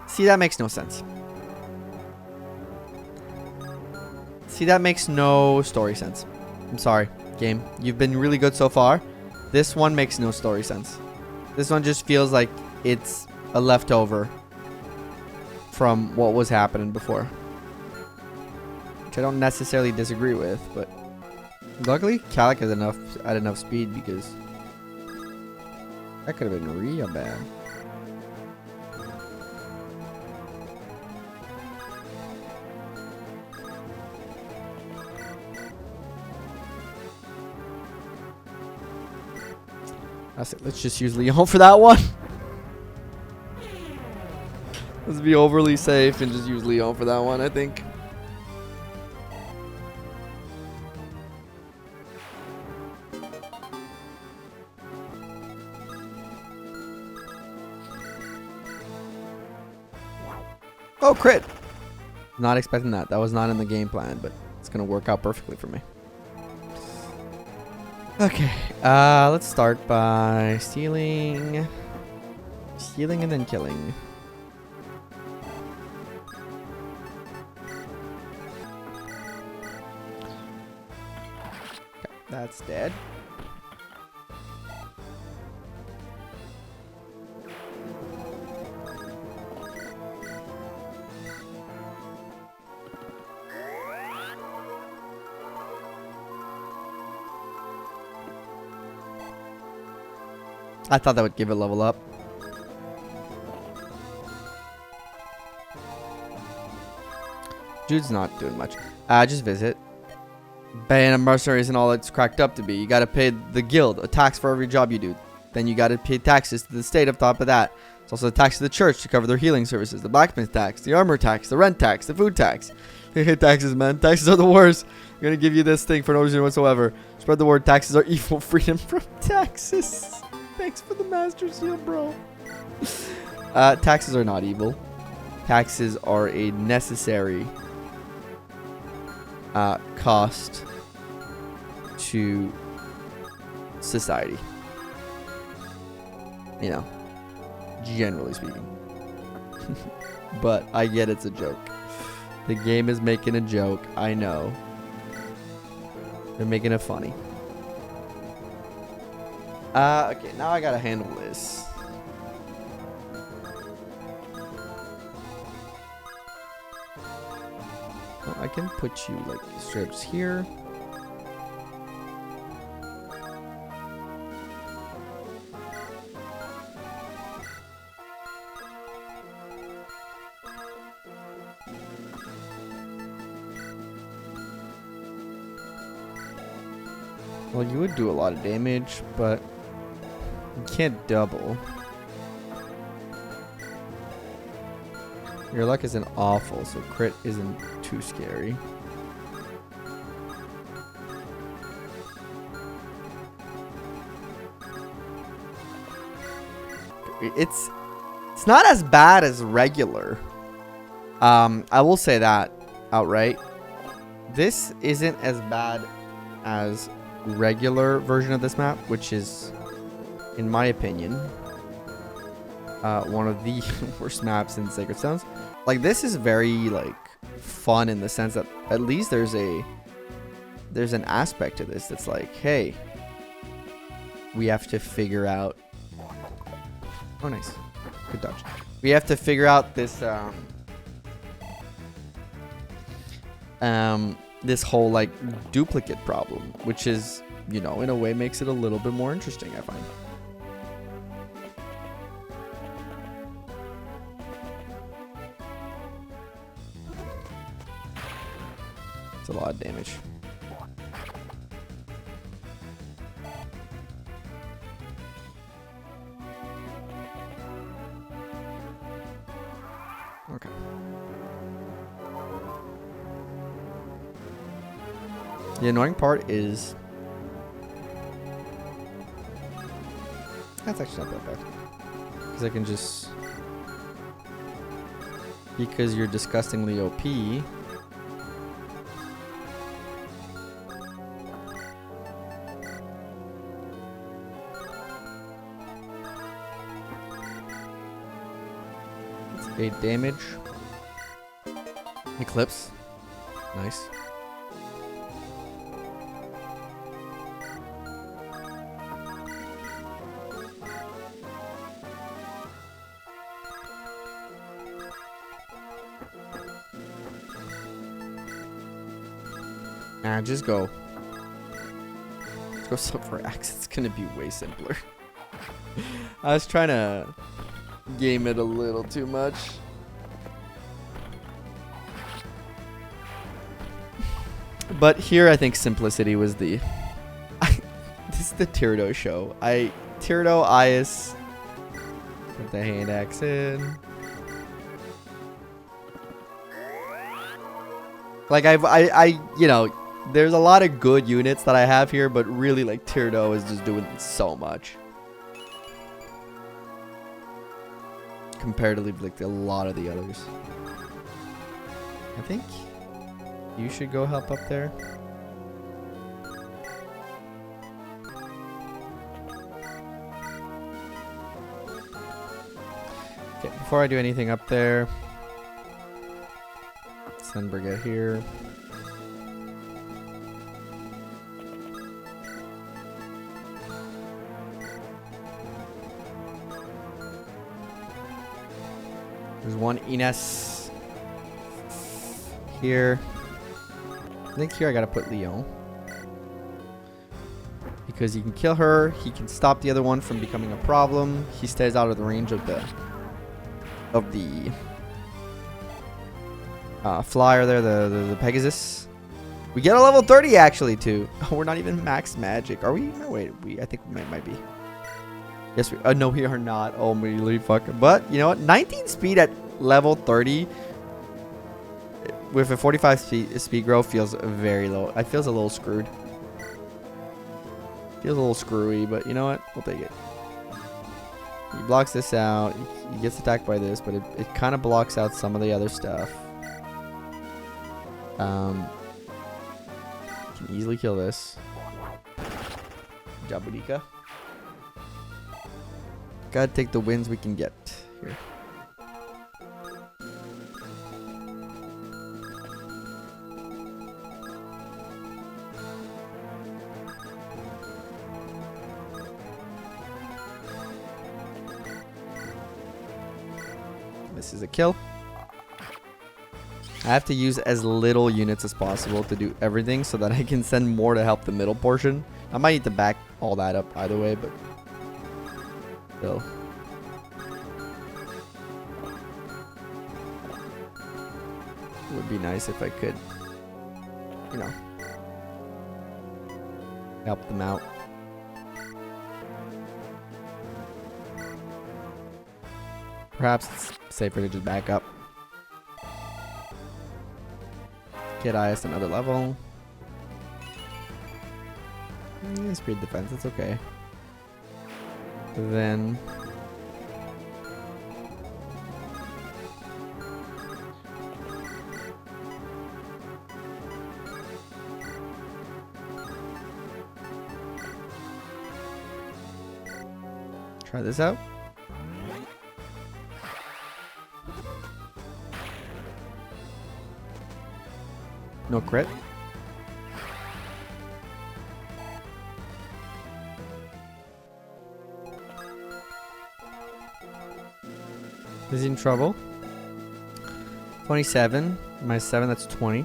See, that makes no sense. See, that makes no story sense. I'm sorry, game. You've been really good so far. This one makes no story sense. This one just feels like it's a leftover from what was happening before. Which I don't necessarily disagree with, but luckily Calic has enough speed, because that could have been real bad. That's it. Let's just use Leon for that one. Let's be overly safe and just use Leon for that one, I think. Oh, crit! Not expecting that. That was not in the game plan, but it's going to work out perfectly for me. Okay, let's start by stealing and then killing. Okay, that's dead. I thought that would give it a level up. Jude's not doing much. Just visit. Being a mercenary isn't all it's cracked up to be. You gotta pay the guild a tax for every job you do. Then you gotta pay taxes to the state on top of that. It's also a tax to the church to cover their healing services. The blacksmith tax, the armor tax, the rent tax, the food tax. They hate taxes, man. Taxes are the worst. I'm gonna give you this thing for no reason whatsoever. Spread the word. Taxes are evil. Freedom from taxes. Thanks for the master seal, bro. Taxes are not evil. Taxes are a necessary cost to society. You know, generally speaking. But I get it's a joke. The game is making a joke. I know. They're making it funny. Okay, now I gotta handle this. Well, I can put you like strips here. Well, you would do a lot of damage, but you can't double. Your luck isn't awful, so crit isn't too scary. It's not as bad as regular. I will say that outright. This isn't as bad as regular version of this map, which is, in my opinion, one of the worst maps in Sacred Stones. Like, this is very like fun in the sense that at least there's an aspect to this that's like, hey, we have to figure out. Oh, nice, good dodge. We have to figure out this this whole like duplicate problem, which is, you know, in a way makes it a little bit more interesting, I find. It's a lot of damage. Okay. The annoying part is... That's actually not that bad. Because I can just... Because you're disgustingly OP... That's 8 damage. Eclipse. Nice. Nah, just go. Let's go sub for axe. It's gonna be way simpler. I was trying to game it a little too much. But here I think simplicity was the... This is the Tyrdo show. Tyrdo, Aias. Put the hand axe in. Like I you know, there's a lot of good units that I have here, but really like Tyrdo is just doing so much. Comparatively like a lot of the others. I think you should go help up there. Okay, before I do anything up there, send Brigade here. There's one Ines here. I think here I gotta put Leon. Because he can kill her, he can stop the other one from becoming a problem. He stays out of the range of the flyer there, the Pegasus. We get a level 30 actually too. Oh, we're not even max magic. Are we? No, wait. I think we might be. Yes, we. No, we are not. Oh, really fucking. But you know what? 19 speed at level 30 with a 45 speed growth feels very low. It feels a little screwed. Feels a little screwy, but you know what? We'll take it. He blocks this out. He gets attacked by this, but it kind of blocks out some of the other stuff. Can easily kill this. Jabudika. Gotta take the wins we can get here. This is a kill. I have to use as little units as possible to do everything so that I can send more to help the middle portion. I might need to back all that up either way, but still. It would be nice if I could, you know, help them out. Perhaps it's safer to just back up. Get Aias another level. Speed defense, it's okay. Then try this out. No crit. Is he in trouble? 27. My 7, that's 20.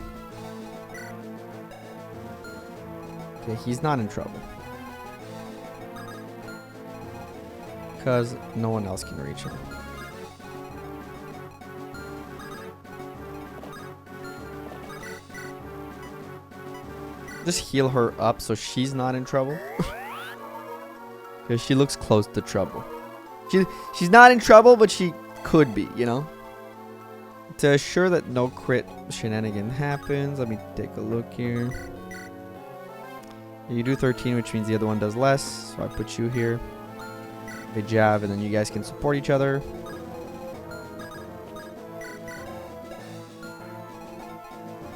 Okay, he's not in trouble. Because no one else can reach him. Just heal her up so she's not in trouble. Because she looks close to trouble. She's not in trouble, but she could be, you know? To assure that no crit shenanigan happens, let me take a look here. You do 13, which means the other one does less. So I put you here. They jab, and then you guys can support each other.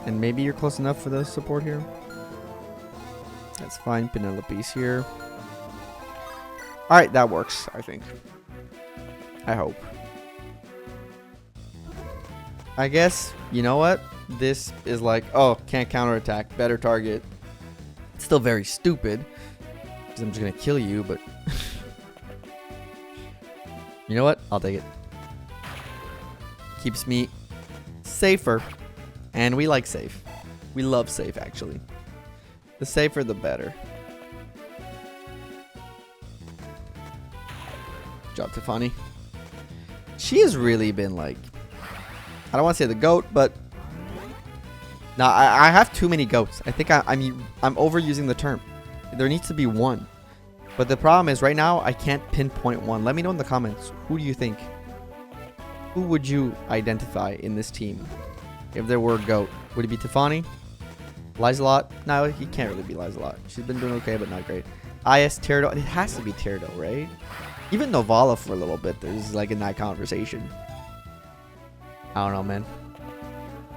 And maybe you're close enough for the support here. That's fine. Penelope's here. Alright, that works, I think. I hope. I guess, you know what? This is like, oh, can't counterattack. Better target. It's still very stupid. Because I'm just going to kill you, but... you know what? I'll take it. Keeps me safer. And we like safe. We love safe, actually. The safer, the better. Good job, Tiffany. She has really been like... I don't want to say the GOAT, but... No, I have too many GOATs. I think I'm overusing the term. There needs to be one. But the problem is, right now, I can't pinpoint one. Let me know in the comments. Who do you think? Who would you identify in this team? If there were a GOAT, would it be Tiffany? Lizelot? No, he can't really be Lizelot. She's been doing okay, but not great. Aias, Teardo. It has to be Teardo, right? Even Novala for a little bit. There's like in that conversation. I don't know, man.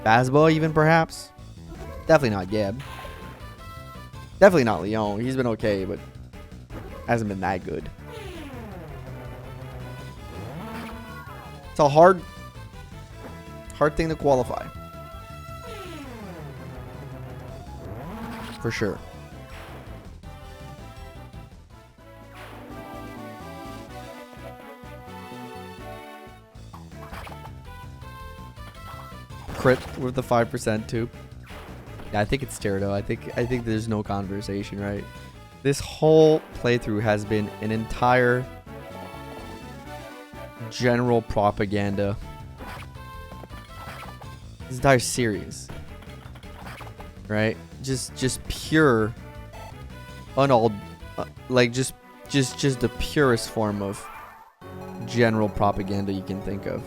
Basbo, even perhaps? Definitely not Geb. Definitely not Leon. He's been okay, but hasn't been that good. It's a hard thing to qualify. For sure. Crit with the 5% too. Yeah, I think it's Teardo. I think there's no conversation, right? This whole playthrough has been an entire general propaganda. This entire series, right? Just pure, like just the purest form of general propaganda you can think of.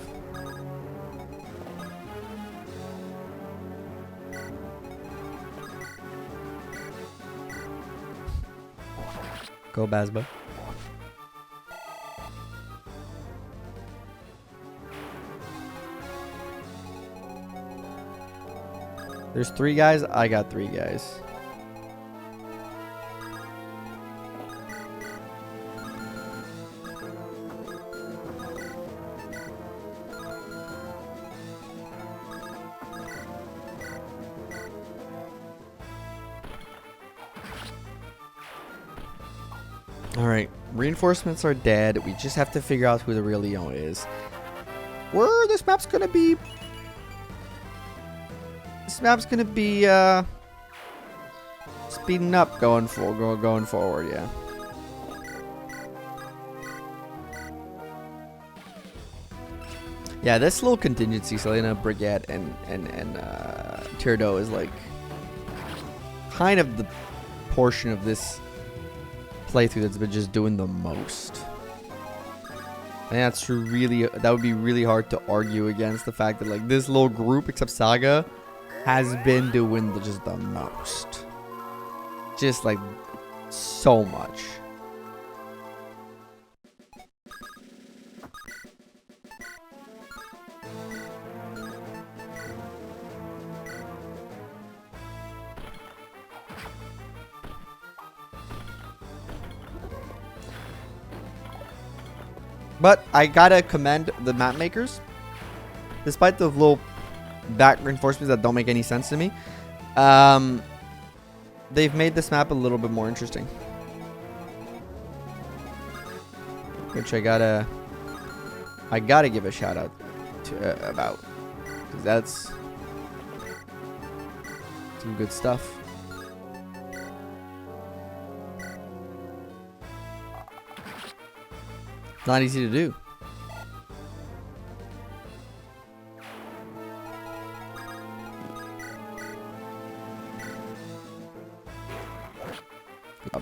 Go Basbo. There's 3 guys. I got 3 guys. Alright, reinforcements are dead. We just have to figure out who the real Leon is. Where this map's gonna be... This map's gonna be, speeding up going forward, yeah. Yeah, this little contingency, Selena, Brigette, and Teardo is like kind of the portion of this playthrough that's been just doing the most. And that's really, that would be really hard to argue against the fact that like this little group, except Saga, has been doing just the most. Just like so much. But I gotta commend the map makers. Despite the little back reinforcements that don't make any sense to me, they've made this map a little bit more interesting. Which I gotta give a shout out to about, because that's some good stuff. Not easy to do.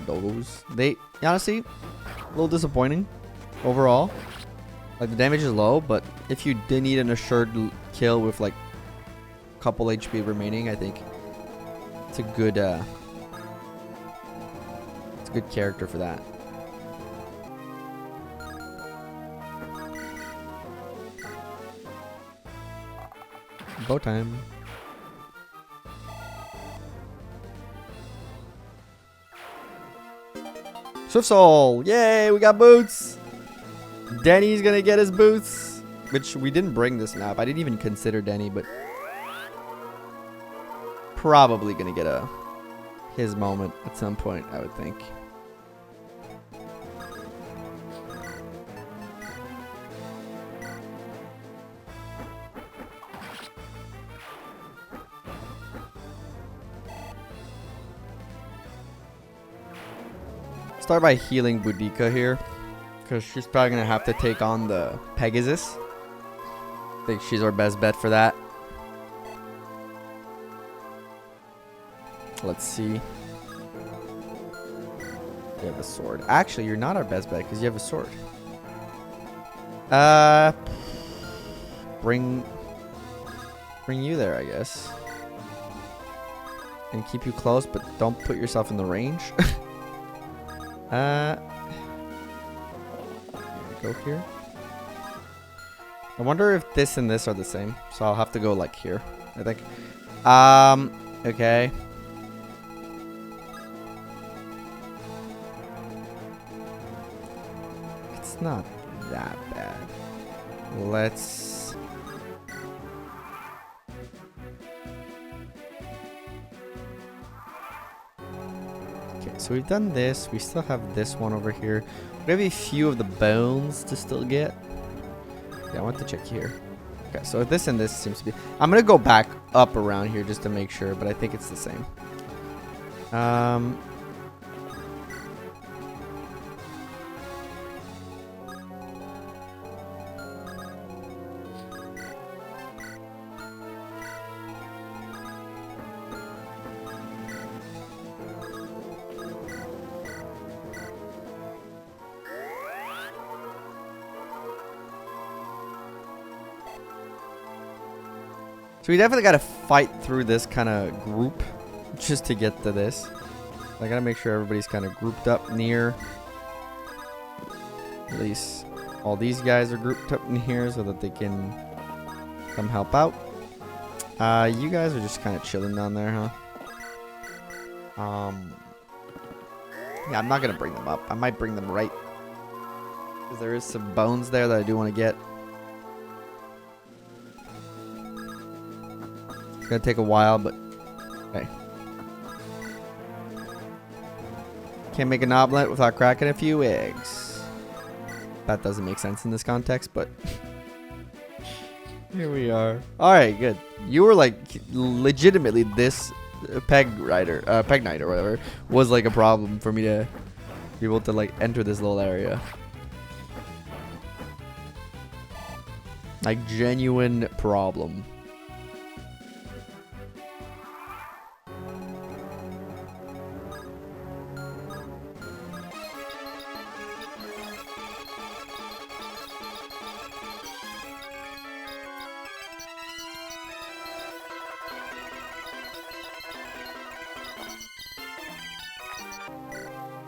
Doggos. They honestly a little disappointing overall. Like the damage is low, but if you did need an assured kill with like a couple HP remaining, I think it's a good a good character for that. Bow time. Swift Soul! Yay, we got boots! Denny's gonna get his boots. Which we didn't bring this map. I didn't even consider Denny, but probably gonna get his moment at some point, I would think. Start by healing Boudica here, because she's probably gonna have to take on the Pegasus. I think she's our best bet for that. Let's see. You have a sword. Actually, you're not our best bet because you have a sword. Bring you there, I guess. And keep you close, but don't put yourself in the range. Go here. I wonder if this and this are the same. So I'll have to go like here, I think. Okay. It's not that bad. Let's... Okay, so we've done this. We still have this one over here. We have a few of the bones to still get. Yeah, I want to check here. Okay, so this and this seems to be... I'm going to go back up around here just to make sure, but I think it's the same. So we definitely got to fight through this kind of group just to get to this. I got to make sure everybody's kind of grouped up near. At least all these guys are grouped up in here so that they can come help out. You guys are just kind of chilling down there, huh? Yeah, I'm not going to bring them up. I might bring them right. Because there is some bones there that I do want to get. Gonna take a while, but okay. Can't make an omelet without cracking a few eggs. That doesn't make sense in this context, but here we are. All right, good. You were like legitimately this peg knight or whatever was like a problem for me to be able to like enter this little area. Like genuine problem.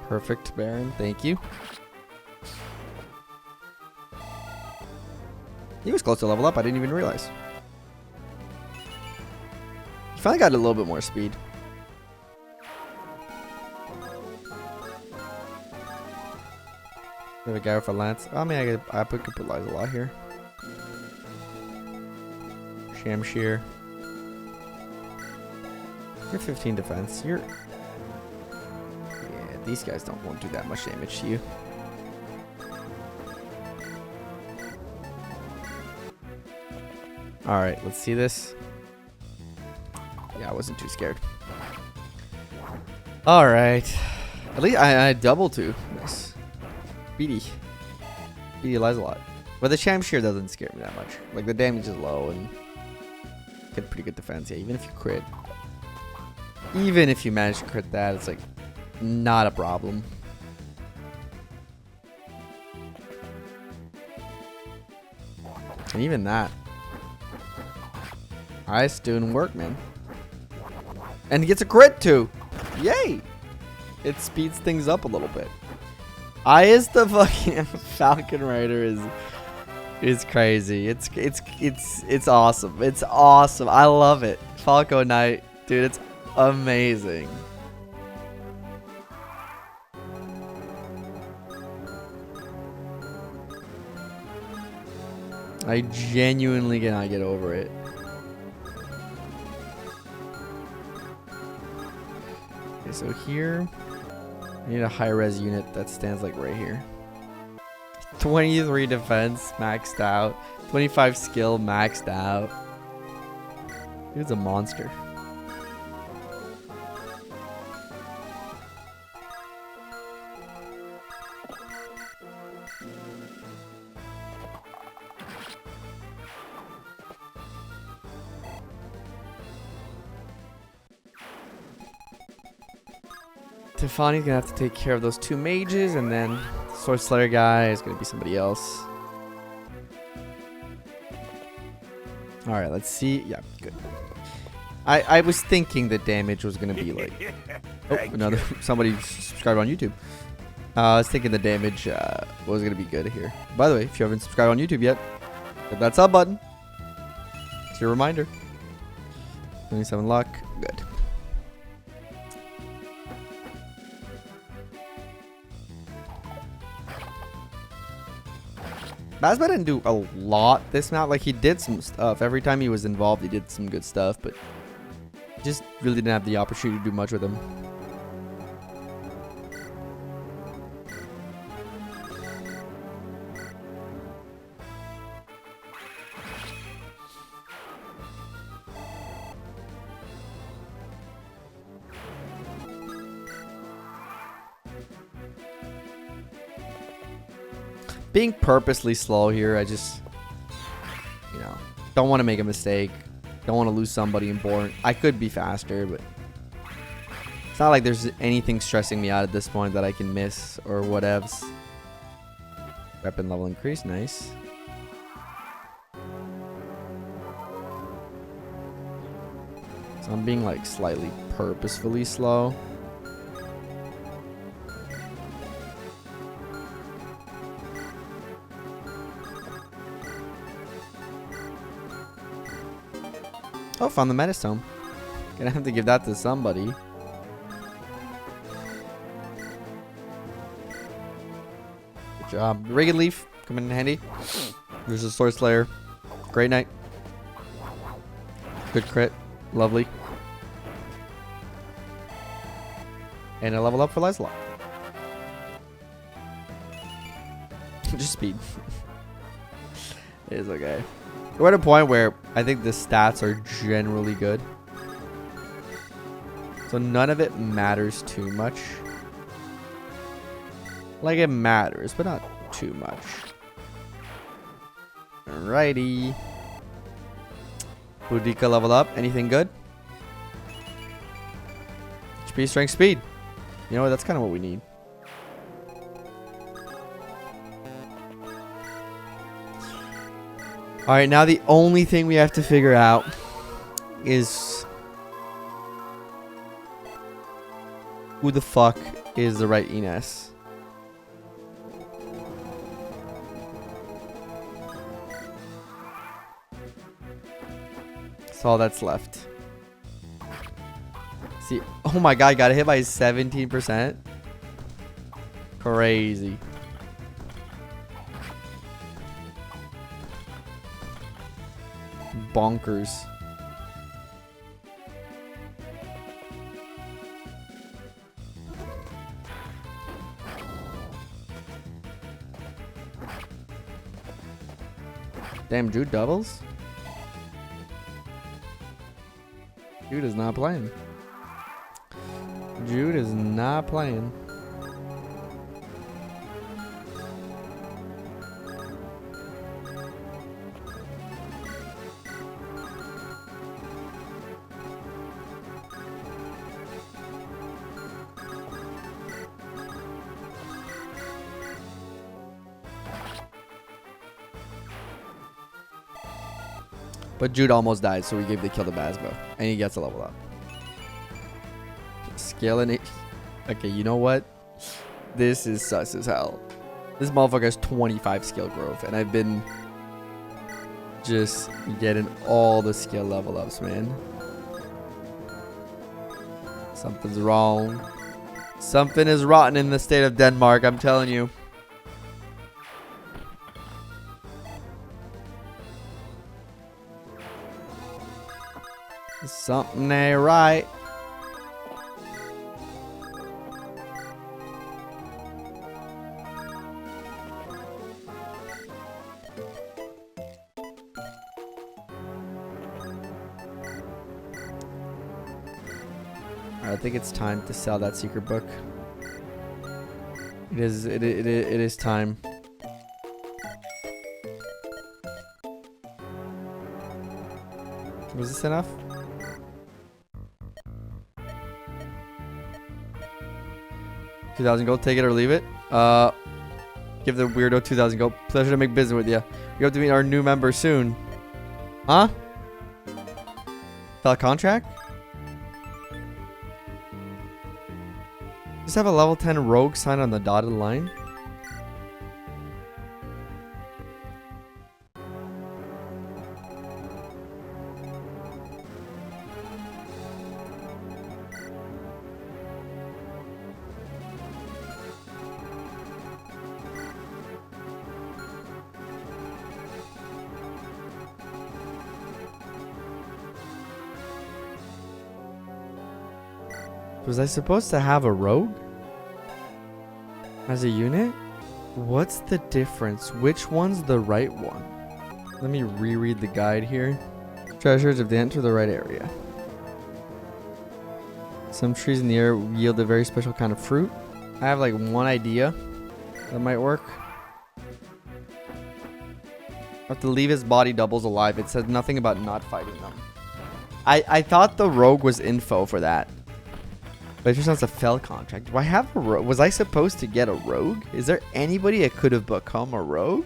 Perfect, Baron. Thank you. He was close to level up. I didn't even realize. He finally got a little bit more speed. We have a guy with a lance. I mean, I could put a lot here. Shamshir. You're 15 defense. You're... These guys won't do that much damage to you. Alright, let's see this. Yeah, I wasn't too scared. Alright. At least I double two. Nice. Speedy lies a lot. But the Shamshir doesn't scare me that much. Like, the damage is low and get pretty good defense. Yeah, even if you crit. Even if you manage to crit that, it's like not a problem. And even that. Ice doing work, man. And he gets a crit too. Yay! it speeds things up a little bit. Aias the fucking Falcon Rider is crazy. It's awesome. It's awesome. I love it. Falco Knight, dude, it's amazing. I genuinely cannot get over it. Okay, so here, I need a high-res unit that stands like right here. 23 defense, maxed out. 25 skill, maxed out. Dude's a monster. Tefani's gonna have to take care of those 2 mages, and then the Sword Slayer guy is gonna be somebody else. Alright, let's see. Yeah, good. I was thinking the damage was gonna be like... Oh, another somebody subscribed on YouTube. I was thinking the damage was gonna be good here. By the way, if you haven't subscribed on YouTube yet, hit that sub button. It's your reminder. 27 luck. Good. Basma didn't do a lot this map. Like, he did some stuff. Every time he was involved, he did some good stuff, but just really didn't have the opportunity to do much with him. Being purposely slow here, I just, you know, don't want to make a mistake. Don't want to lose somebody important. I could be faster, but it's not like there's anything stressing me out at this point that I can miss or whatevs. Weapon level increase, nice. So I'm being like slightly purposefully slow. Oh, found the Metastone. Gonna have to give that to somebody. Good job. Ragged Leaf coming in handy. There's a Sword Slayer. Great Knight. Good crit. Lovely. And a level up for Lancelot. Just speed. It is okay. We're at a point where I think the stats are generally good. So none of it matters too much. Like, it matters, but not too much. Alrighty. Boudica level up. Anything good? HP, strength, speed. You know what? That's kind of what we need. Alright, now the only thing we have to figure out is who the fuck is the right Ines. That's all that's left. See, oh my god, got hit by 17%. Crazy. Bonkers. Damn, Jude doubles? Jude is not playing. Jude is not playing. But Jude almost died, so we gave the kill to Basbo. And he gets a level up. Skill and Okay, you know what? This is sus as hell. This motherfucker has 25 skill growth, and I've been just getting all the skill level ups, man. Something's wrong. Something is rotten in the state of Denmark, I'm telling you. Something ain't right. I think it's time to sell that secret book. It is time. Was this enough? $2,000 gold, take it or leave it. Give the weirdo 2,000 gold. Pleasure to make business with you. We hope to meet our new member soon. Huh? Fell contract? Just have a level 10 rogue sign on the dotted line. Was I supposed to have a rogue as a unit? What's the difference? Which one's the right one? Let me reread the guide here. Treasures if they enter the right area. Some trees in the air yield a very special kind of fruit. I have like one idea that might work. I have to leave his body doubles alive. It says nothing about not fighting them. I thought the rogue was info for that. But it just sounds a fell contract. Do I have a rogue? Was I supposed to get a rogue? Is there anybody that could have become a rogue?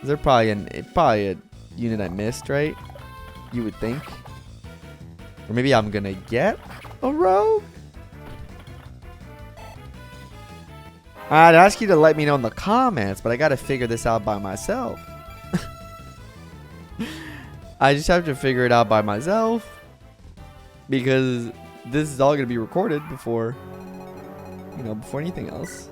Is there probably a unit I missed, right? You would think. Or maybe I'm gonna get a rogue? I'd ask you to let me know in the comments, but I gotta figure this out by myself. I just have to figure it out by myself. Because this is all going to be recorded before, you know, before anything else.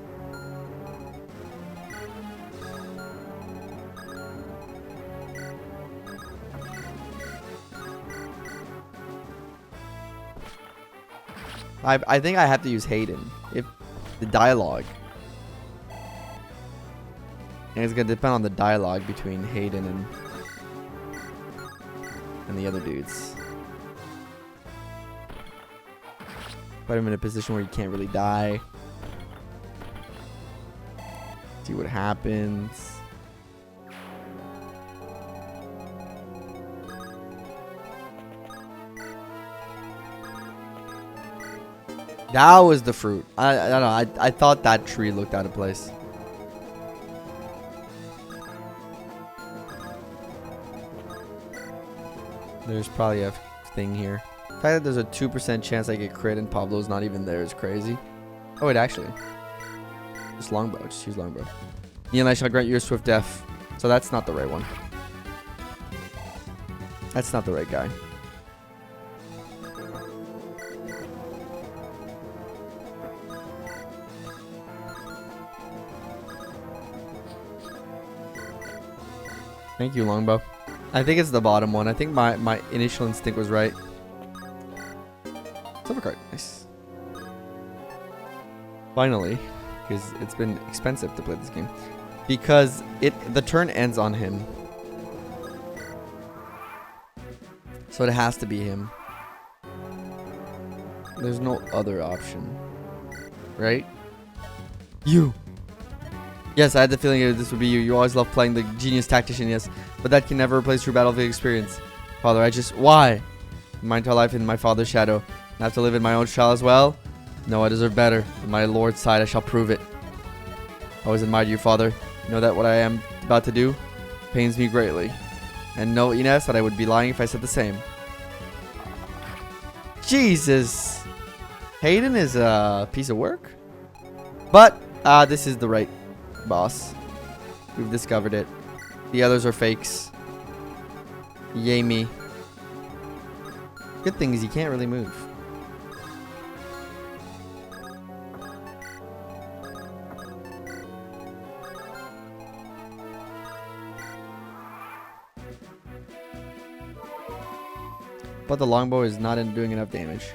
I think I have to use Hayden. If the dialogue. And it's going to depend on the dialogue between Hayden and the other dudes. Put him in a position where he can't really die. See what happens. That was the fruit. I don't know. I thought that tree looked out of place. There's probably a thing here. The fact that there's a 2% chance I get crit and Pablo's not even there is crazy. Oh, wait, actually. Just longbow. Just use longbow. Me and I shall grant you a swift death. So that's not the right one. That's not the right guy. Thank you, longbow. I think it's the bottom one. I think my initial instinct was right. Silver card, nice. Finally, because it's been expensive to play this game. Because the turn ends on him. So it has to be him. There's no other option. Right? You! Yes, I had the feeling that this would be you. You always love playing the genius tactician, yes. But that can never replace true battlefield experience. Father, why? My entire life in my father's shadow. And I have to live in my own shell as well? No, I deserve better. On my Lord's side, I shall prove it. I always admired you, Father. You know that what I am about to do pains me greatly. And know, Ines, that I would be lying if I said the same. Jesus! Hayden is a piece of work. But this is the right boss. We've discovered it. The others are fakes. Yay me. Good thing is he can't really move. But the longbow is not doing enough damage.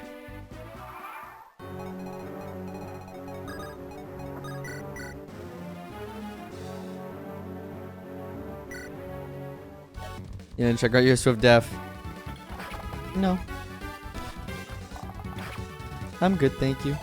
Yeah, and check out your swift death. No. I'm good, thank you.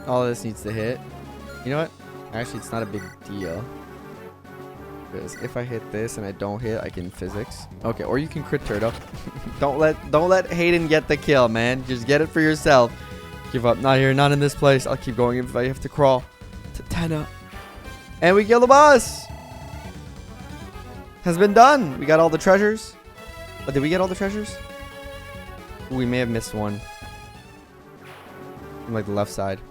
All of this needs to hit. You know what? Actually, it's not a big deal. Because if I hit this and I don't hit, I can physics. Okay, or you can crit turtle. don't let Hayden get the kill, man. Just get it for yourself. Give up. Not here. Not in this place. I'll keep going if I have to crawl to Tana. And we kill the boss. Has been done. We got all the treasures. But did we get all the treasures? Ooh, we may have missed one. From like the left side.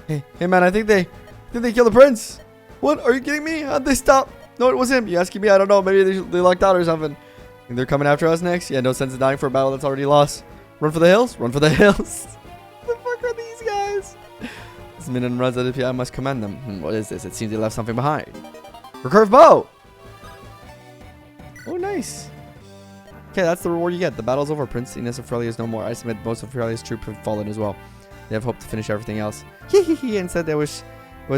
Hey man, I think they killed the prince. What? Are you kidding me? How'd they stop? No, it was him. You asking me? I don't know. Maybe they locked out or something. Think they're coming after us next? Yeah, no sense in dying for a battle that's already lost. Run for the hills. Run for the hills. What the fuck are these guys? This minion runs at it. I must commend them. What is this? It seems they left something behind. Recurve bow. Oh, nice. Okay, that's the reward you get. The battle's over. Prince Innes of Frelia is no more. I submit most of Frelia's troops have fallen as well. They have hoped to finish everything else. Hee and said there was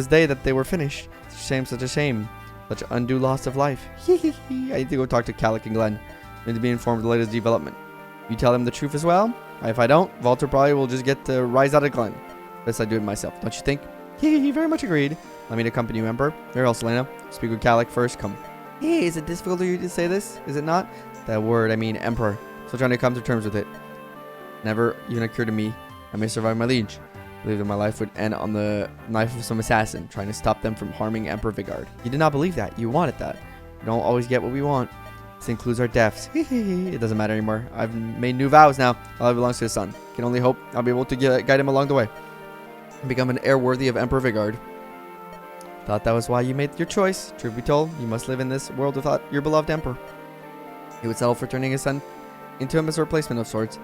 they that they were finished. Such a shame, such a shame. Such undue loss of life. I need to go talk to Calic and Glenn. I need to be informed of the latest development. You tell them the truth as well? If I don't, Walter probably will just get to rise out of Glenn. Best I do it myself, don't you think? He very much agreed. Let me to accompany you, Emperor. Very well, Selena. Speak with Calic first. Come. Hey, is it difficult for you to say this? Is it not? That word, I mean Emperor. Still trying to come to terms with it. Never even occurred to me I may survive my liege. I believe that my life would end on the knife of some assassin, trying to stop them from harming Emperor Vigard. You did not believe that. You wanted that. We don't always get what we want. This includes our deaths. It doesn't matter anymore. I've made new vows now. All belongs to his son. Can only hope I'll be able to guide him along the way and become an heir worthy of Emperor Vigard. Thought that was why you made your choice. Truth be told, you must live in this world without your beloved emperor. He would settle for turning his son into him as a replacement of sorts.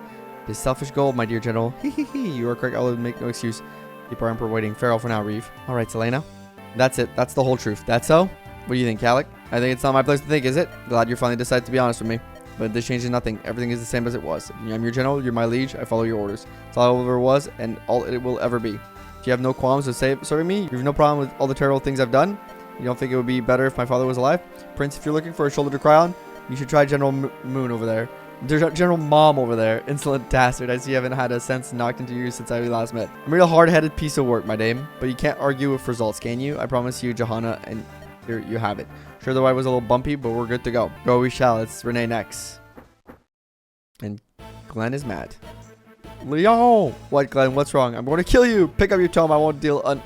His selfish goal, my dear general. You are correct. I will make no excuse. Keep our emperor waiting. Farewell for now, Reeve. All right, Selena. That's it. That's the whole truth. That's so? What do you think, Calic? I think it's not my place to think, is it? Glad you finally decided to be honest with me. But this changes nothing. Everything is the same as it was. I'm your general. You're my liege. I follow your orders. It's all it ever was and all it will ever be. Do you have no qualms with serving me? You have no problem with all the terrible things I've done? You don't think it would be better if my father was alive? Prince, if you're looking for a shoulder to cry on, you should try General Moon over there. There's General Mom over there. Insolent dastard. I see you haven't had a sense knocked into you since I last met. I'm a real hard-headed piece of work, my dame. But you can't argue with results, can you? I promise you, Johanna, and here you have it. Sure, the ride was a little bumpy, but we're good to go. Go we shall. It's Renais next. And Glenn is mad. Leo! What, Glenn? What's wrong? I'm going to kill you. Pick up your tome. I won't deal an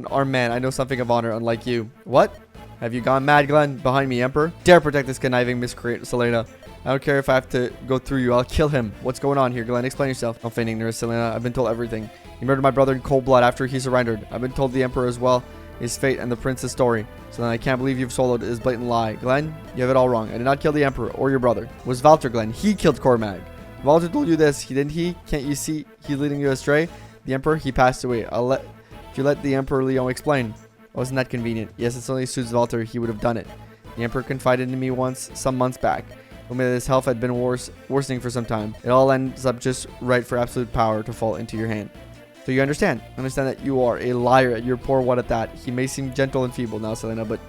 armed man. I know something of honor, unlike you. What? Have you gone mad, Glenn? Behind me, Emperor? Dare protect this conniving miscreant, Selena. I don't care if I have to go through you. I'll kill him. What's going on here, Glenn? Explain yourself. Don't feign ignorance, Selena. I've been told everything. You murdered my brother in cold blood after he surrendered. I've been told the Emperor as well, his fate and the prince's story. So then I can't believe you've swallowed his blatant lie. Glenn, you have it all wrong. I did not kill the Emperor or your brother. It was Walter, Glenn. He killed Cormac. Walter told you this. Didn't he? Can't you see he's leading you astray? The Emperor, he passed away. If you let the Emperor Leon explain. Wasn't that convenient? Yes, it only suits Walter. He would have done it. The Emperor confided in me once, some months back. Told me that his health had been worsening for some time. It all ends up just right for absolute power to fall into your hand. So you understand? Understand that you are a liar at your poor one at that. He may seem gentle and feeble now, Selena, but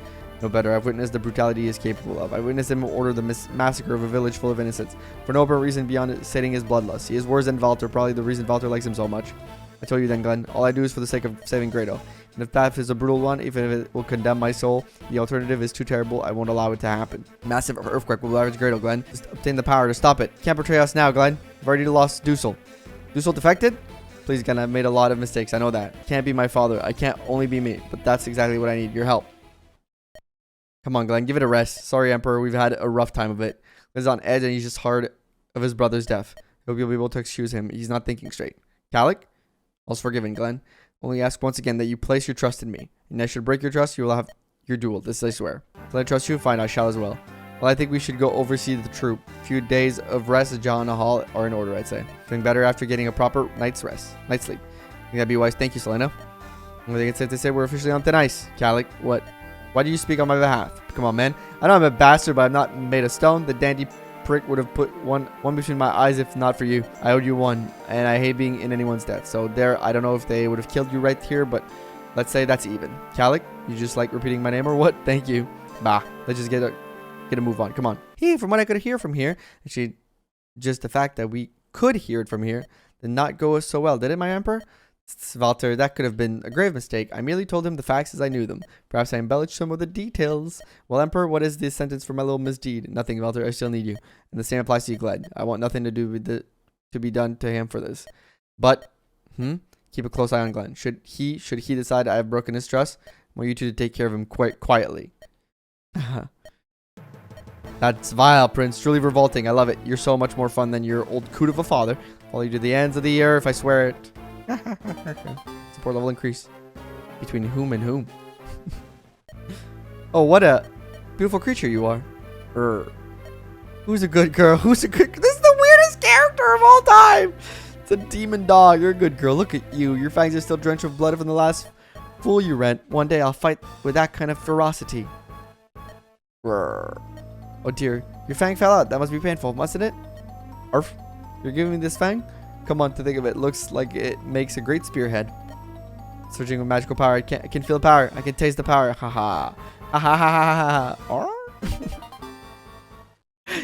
No better. I've witnessed the brutality he is capable of. I witnessed him order the massacre of a village full of innocents for no apparent reason beyond sating his bloodlust. He is worse than Valter, probably the reason Valter likes him so much. I told you then, Glenn. All I do is for the sake of saving Grado. And if that is a brutal one, even if it will condemn my soul, the alternative is too terrible. I won't allow it to happen. Massive earthquake will ravage Grado, Glenn. Just obtain the power to stop it. Can't betray us now, Glenn. I've already lost Dusel. Dusel defected? Please, Glenn, I've made a lot of mistakes. I know that. Can't be my father. I can't only be me. But that's exactly what I need. Your help. Come on, Glenn. Give it a rest. Sorry, Emperor. We've had a rough time of it. He's on edge and he's just hard of his brother's death. Hope you'll be able to excuse him. He's not thinking straight. Calic? All's forgiven, Glenn. Only ask once again that you place your trust in me. And I should break your trust, you will have your duel. This I swear. Will I trust you? Fine, I shall as well. Well, I think we should go oversee the troop. A few days of rest at John Hall are in order, I'd say. Feeling better after getting a proper night's rest. Night sleep. I think that'd be wise. Thank you, Selena. I think it's safe to say we're officially on thin ice. Calic, what? Why do you speak on my behalf? Come on, man. I know I'm a bastard, but I'm not made of stone. The dandy prick would have put one between my eyes if not for you. I owed you one, and I hate being in anyone's debt. So there, I don't know if they would have killed you right here, but let's say that's even. Calic, you just like repeating my name or what? Thank you. Bah. Let's just get a move on. Come on. Hey, from what I could hear from here, actually, just the fact that we could hear it from here did not go so well, did it, my emperor? Valter, that could have been a grave mistake. I merely told him the facts as I knew them. Perhaps I embellished some of the details. Well, Emperor, what is the sentence for my little misdeed? Nothing, Valter. I still need you. And the same applies to you, Gled. I want nothing to do with to be done to him for this. But, keep a close eye on Glenn. Should he decide I have broken his trust, I want you two to take care of him quite quietly. That's vile, Prince. Truly revolting. I love it. You're so much more fun than your old coot of a father. Follow you to the ends of the earth, I swear it. Support level increase. Between whom and whom? Oh, what a beautiful creature you are. Who's a good girl? Who's a good... This is the weirdest character of all time. It's a demon dog. You're a good girl. Look at you. Your fangs are still drenched with blood from the last fool you rent. One day I'll fight with that kind of ferocity. Oh dear. Your fang fell out. That must be painful, mustn't it? Arf. You're giving me this fang? Come on, to think of it, looks like it makes a great spearhead. Surging with magical power, I can feel power. I can taste the power. Haha. Ha ha ha ha ha.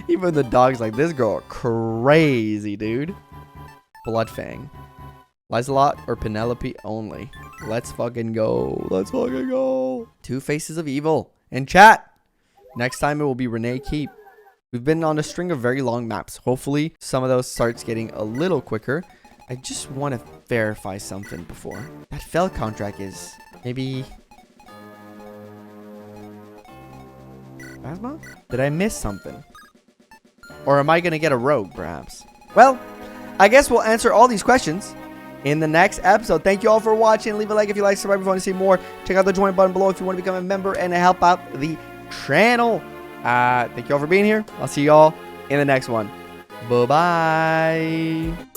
Even the dog's like, this girl crazy, dude. Bloodfang. Lizelot or Penelope only. Let's fucking go. Let's fucking go. Two faces of evil. In chat. Next time it will be Renais Keep. We've been on a string of very long maps. Hopefully, some of those starts getting a little quicker. I just want to verify something before. That fell contract is maybe... Phasma? Did I miss something? Or am I going to get a rogue, perhaps? Well, I guess we'll answer all these questions in the next episode. Thank you all for watching. Leave a like if you like, subscribe if you want to see more. Check out the join button below if you want to become a member and help out the channel. Thank you all for being here. I'll see you all in the next one. Bye-bye.